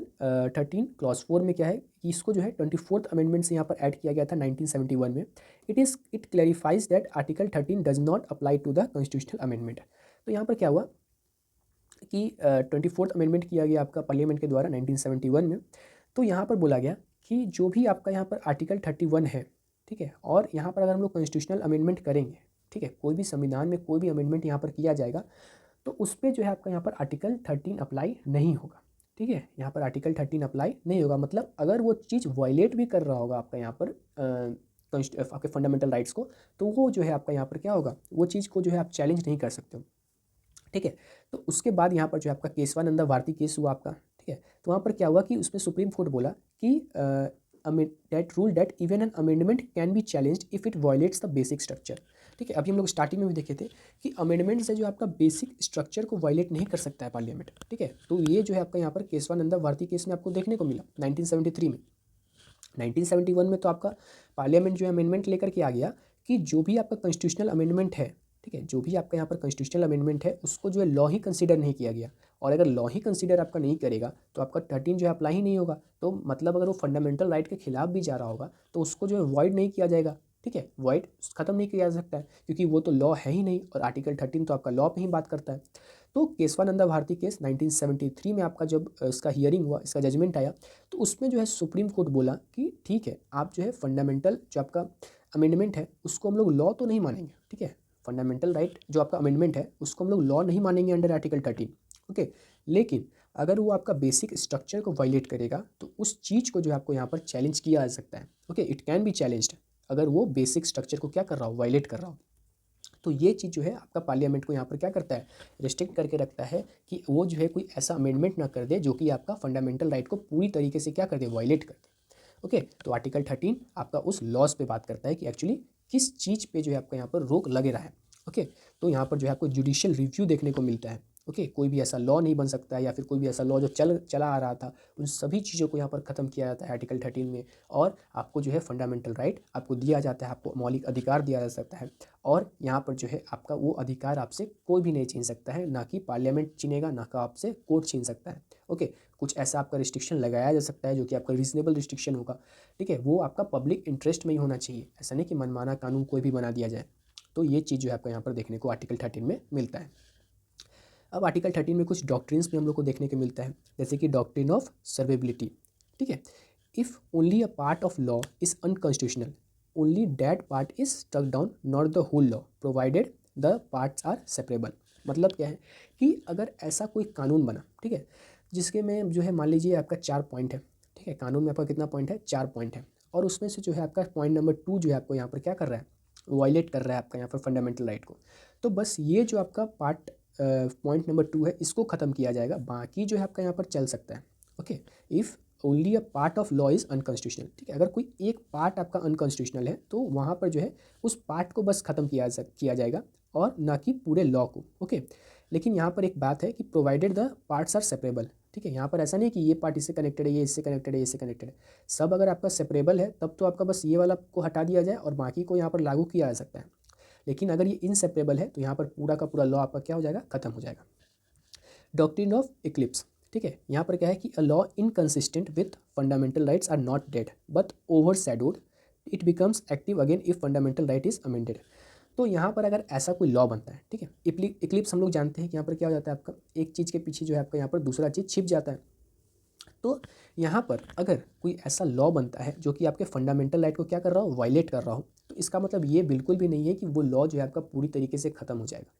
13 क्लॉज 4 में क्या है कि इसको जो है 24th अमेंडमेंट से यहाँ पर ऐड किया गया था 1971 में। It clarifies that article 13 does not apply to the constitutional amendment. तो यहाँ पर क्या हुआ कि 24th अमेंडमेंट किया गया आपका पार्लियामेंट के द्वारा 1971 में। तो यहाँ पर बोला गया कि जो भी आपका यहाँ पर आर्टिकल 31 है, ठीक है, और यहाँ पर अगर हम लोग कॉन्स्टिट्यूशनल अमेंडमेंट करेंगे, ठीक है, कोई भी संविधान में कोई भी अमेंडमेंट यहाँ पर किया जाएगा, तो उस पर जो है आपका यहाँ पर आर्टिकल 13 अप्लाई नहीं होगा, ठीक है। यहाँ पर आर्टिकल 13 अप्लाई नहीं होगा, मतलब अगर वो चीज़ वायलेट भी कर रहा होगा आपका यहाँ पर आपके फंडामेंटल राइट्स को, तो वो जो है आपका यहाँ पर क्या होगा, वो चीज़ को जो है आप चैलेंज नहीं कर सकते हो, ठीक है। तो उसके बाद यहाँ पर जो है आपका केशवानंदा भारती केस हुआ आपका, ठीक है। तो वहाँ पर क्या हुआ कि उसमें सुप्रीम कोर्ट बोला कि that rule that even an amendment can be challenged if it violets the basic structure, ठीक है। अभी हम लोग स्टार्टिंग में भी देखे थे कि अमेंडमेंट से जो आपका बेसिक स्ट्रक्चर को वायलेट नहीं कर सकता है पार्लियामेंट, ठीक है। तो ये जो है आपका यहाँ पर केशवानंदा भारती केस में आपको देखने को मिला 1973 में। 1971 में तो आपका पार्लियामेंट जो है अमेंडमेंट लेकर के आ गया कि जो भी आपका कॉन्स्टिट्यूशनल अमेंडमेंट है, ठीक है, जो भी आपका यहाँ पर कॉन्स्टिट्यूशनल अमेंडमेंट है उसको जो है लॉ ही कंसीडर नहीं किया गया। और अगर लॉ ही कंसीडर आपका नहीं करेगा तो आपका 13 जो है अप्लाई ही नहीं होगा। तो मतलब अगर वो फंडामेंटल राइट के खिलाफ भी जा रहा होगा तो उसको जो है वॉइड नहीं किया जाएगा, ठीक है, वॉइड ख़त्म नहीं किया जा सकता है क्योंकि वो तो लॉ है ही नहीं, और आर्टिकल 13 तो आपका लॉ पे ही बात करता है। तो केशवानंदा भारती केस 1973 में आपका जब इसका हियरिंग हुआ, इसका जजमेंट आया, तो उसमें जो है सुप्रीम कोर्ट बोला कि ठीक है, आप जो है फंडामेंटल जो आपका अमेंडमेंट है उसको हम लोग लॉ तो नहीं मानेंगे, ठीक है, फंडामेंटल राइट जो आपका अमेंडमेंट है उसको हम लोग लॉ नहीं मानेंगे अंडर आर्टिकल 13, ओके। लेकिन अगर वो आपका बेसिक स्ट्रक्चर को वायलेट करेगा तो उस चीज़ को जो है आपको यहाँ पर चैलेंज किया जा सकता है, okay, it can be challenged, अगर वो बेसिक स्ट्रक्चर को क्या कर रहा हो, वायलेट कर रहा हो। तो ये चीज़ जो है आपका पार्लियामेंट को यहाँ पर क्या करता है, रिस्ट्रिक्ट करके रखता है कि वो जो है कोई ऐसा अमेंडमेंट ना कर दे जो कि आपका फंडामेंटल राइट को पूरी तरीके से क्या कर दे, वायलेट कर दे। ओके, तो आर्टिकल 13 आपका उस लॉज पे बात करता है कि एक्चुअली किस चीज़ पे जो है आपका यहाँ पर रोक लगे रहा है। ओके, तो यहाँ पर जो है आपको जुडिशियल रिव्यू देखने को मिलता है। ओके, कोई भी ऐसा लॉ नहीं बन सकता है या फिर कोई भी ऐसा लॉ जो चला आ रहा था, उन सभी चीज़ों को यहाँ पर ख़त्म किया जाता है आर्टिकल 13 में। और आपको जो है फंडामेंटल राइट आपको दिया जाता है, आपको मौलिक अधिकार दिया जा सकता है। और यहाँ पर जो है आपका वो अधिकार आपसे कोई भी नहीं छीन सकता है, ना कि पार्लियामेंट छीनेगा, ना कि आपसे कोर्ट छीन सकता है। ओके, कुछ ऐसा आपका रिस्ट्रिक्शन लगाया जा सकता है जो कि आपका रीजनेबल रिस्ट्रिक्शन होगा। ठीक है, वो आपका पब्लिक इंटरेस्ट में ही होना चाहिए, ऐसा नहीं कि मनमाना कानून कोई भी बना दिया जाए। तो ये चीज़ जो है आपको यहाँ पर देखने को आर्टिकल 13 में मिलता है। अब आर्टिकल 13 में कुछ डॉक्ट्रिन्स भी हम लोग को देखने को मिलता है, जैसे कि डॉक्ट्रिन ऑफ सर्वेबिलिटी। ठीक है, if only a part of law is unconstitutional, only that part is struck down, not the whole law, provided the parts are separable. मतलब क्या है कि अगर ऐसा कोई कानून बना, ठीक है, जिसके में जो है मान लीजिए आपका 4 पॉइंट है। ठीक है, कानून में आपका कितना पॉइंट है, 4 पॉइंट है, और उसमें से जो है आपका पॉइंट नंबर 2 जो है आपको यहाँ पर क्या कर रहा है, वायलेट कर रहा है आपका यहाँ पर फंडामेंटल राइट को। तो बस ये जो आपका पार्ट पॉइंट नंबर 2 है, इसको ख़त्म किया जाएगा, बाकी जो है आपका यहाँ पर चल सकता है। Okay, if only a part of law is unconstitutional. ठीक है, अगर कोई एक पार्ट आपका अनकॉन्स्टिट्यूशनल है तो वहाँ पर जो है उस पार्ट को बस ख़त्म किया जाएगा, और ना कि पूरे लॉ को। ओके, लेकिन यहाँ पर एक बात है कि provided the parts are separable. ठीक है, यहाँ पर ऐसा नहीं कि ये पार्ट इससे कनेक्टेड है, ये इससे कनेक्टेड है, ये इससे कनेक्टेड है। सब अगर आपका सेपरेबल है तब तो आपका बस ये वाला को हटा दिया जाए और बाकी को यहाँ पर लागू किया जा सकता है। लेकिन अगर ये इनसेपरेबल है तो यहाँ पर पूरा का पूरा लॉ आपका क्या हो जाएगा, खत्म हो जाएगा। Doctrine of eclipse. ठीक है, यहाँ पर क्या है कि a law inconsistent with fundamental rights are not dead but overshadowed, it becomes active again if fundamental right is amended. तो यहाँ पर अगर ऐसा कोई लॉ बनता है, ठीक है, इक्लिप्स हम लोग जानते हैं कि यहाँ पर क्या हो जाता है, आपका एक चीज़ के पीछे जो है आपका यहाँ पर दूसरा चीज़ छिप जाता है। तो यहाँ पर अगर कोई ऐसा लॉ बनता है जो कि आपके फंडामेंटल राइट को क्या कर रहा हो, वायलेट कर रहा हो, तो इसका मतलब ये बिल्कुल भी नहीं है कि वो लॉ जो है आपका पूरी तरीके से ख़त्म हो जाएगा।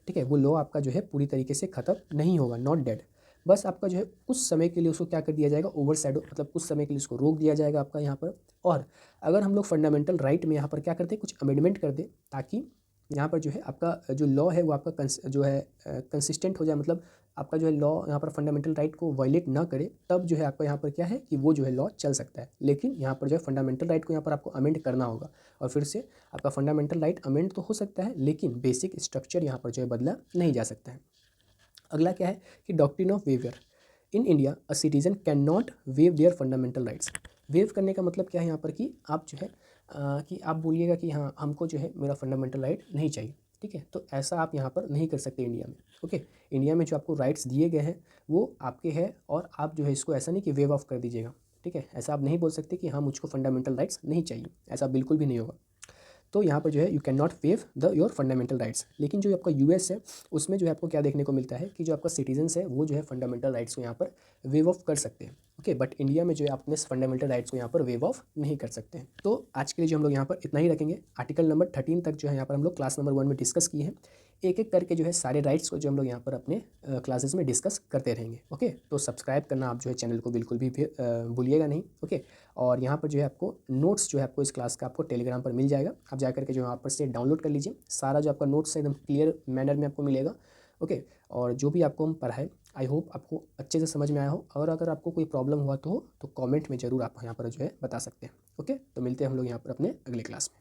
ठीक है, वो लॉ आपका जो है पूरी तरीके से ख़त्म नहीं होगा, नॉट डेड। बस आपका जो है कुछ समय के लिए उसको क्या कर दिया जाएगा, ओवर शैडो, मतलब कुछ समय के लिए उसको रोक दिया जाएगा आपका यहाँ पर। और अगर हम लोग फंडामेंटल राइट में यहाँ पर क्या करते हैं, कुछ अमेंडमेंट कर दे, ताकि यहाँ पर जो है आपका जो लॉ है वो आपका जो है कंसिस्टेंट हो जाए, मतलब आपका जो है लॉ यहाँ पर फंडामेंटल राइट को वायलेट ना करे, तब जो है आपका यहाँ पर क्या है कि वो जो है लॉ चल सकता है। लेकिन यहाँ पर जो है फंडामेंटल राइट को यहाँ पर आपको अमेंड करना होगा, और फिर से आपका फंडामेंटल राइट अमेंड तो हो सकता है लेकिन बेसिक स्ट्रक्चर यहाँ पर जो है बदला नहीं जा सकता है। अगला क्या है कि doctrine of waiver. In India a citizen can not wave there fundamental rights. Wave करने का मतलब क्या है यहाँ पर कि आप जो है कि आप बोलिएगा कि हाँ हमको जो है मेरा फंडामेंटल राइट नहीं चाहिए। ठीक है, तो ऐसा आप यहाँ पर नहीं कर सकते इंडिया में। ओके, इंडिया में जो आपको राइट्स दिए गए हैं वो आपके हैं, और आप जो है इसको ऐसा नहीं कि वेव ऑफ कर दीजिएगा। ठीक है, ऐसा आप नहीं बोल सकते कि हाँ मुझको फंडामेंटल राइट्स नहीं चाहिए, ऐसा बिल्कुल भी नहीं होगा। तो यहाँ पर जो है you can not wave the your fundamental rights. लेकिन जो आपका यूएस है उसमें जो है आपको क्या देखने को मिलता है कि जो आपका सिटीजन्स है वो जो है फंडामेंटल राइट्स को यहाँ पर वेव ऑफ कर सकते हैं। ओके, बट इंडिया में जो है अपने फंडामेंटल राइट्स को यहाँ पर वेव ऑफ नहीं कर सकते हैं। तो आज के लिए जो हम लोग यहाँ पर इतना ही रखेंगे। आर्टिकल नंबर 13 तक जो है यहाँ पर हम लोग क्लास नंबर 1 में डिस्कस किए हैं। एक एक करके जो है सारे राइट्स को जो हम लोग यहाँ पर अपने क्लासेस में डिस्कस करते रहेंगे। ओके, तो सब्सक्राइब करना आप जो है चैनल को बिल्कुल भी भूलिएगा नहीं। ओके, और यहाँ पर जो है आपको नोट्स जो है आपको इस क्लास का आपको टेलीग्राम पर मिल जाएगा, आप जा करके जो यहाँ पर से डाउनलोड कर लीजिए। सारा जो आपका नोट्स है एकदम क्लियर मैनर में आपको मिलेगा। ओके, और जो भी आपको हम पढ़ाए आई होप आपको अच्छे से समझ में आया हो, और अगर आपको कोई प्रॉब्लम हुआ तो कमेंट में ज़रूर आप यहाँ पर जो है बता सकते हैं। ओके, तो मिलते हैं हम लोग यहाँ पर अपने अगले क्लास में।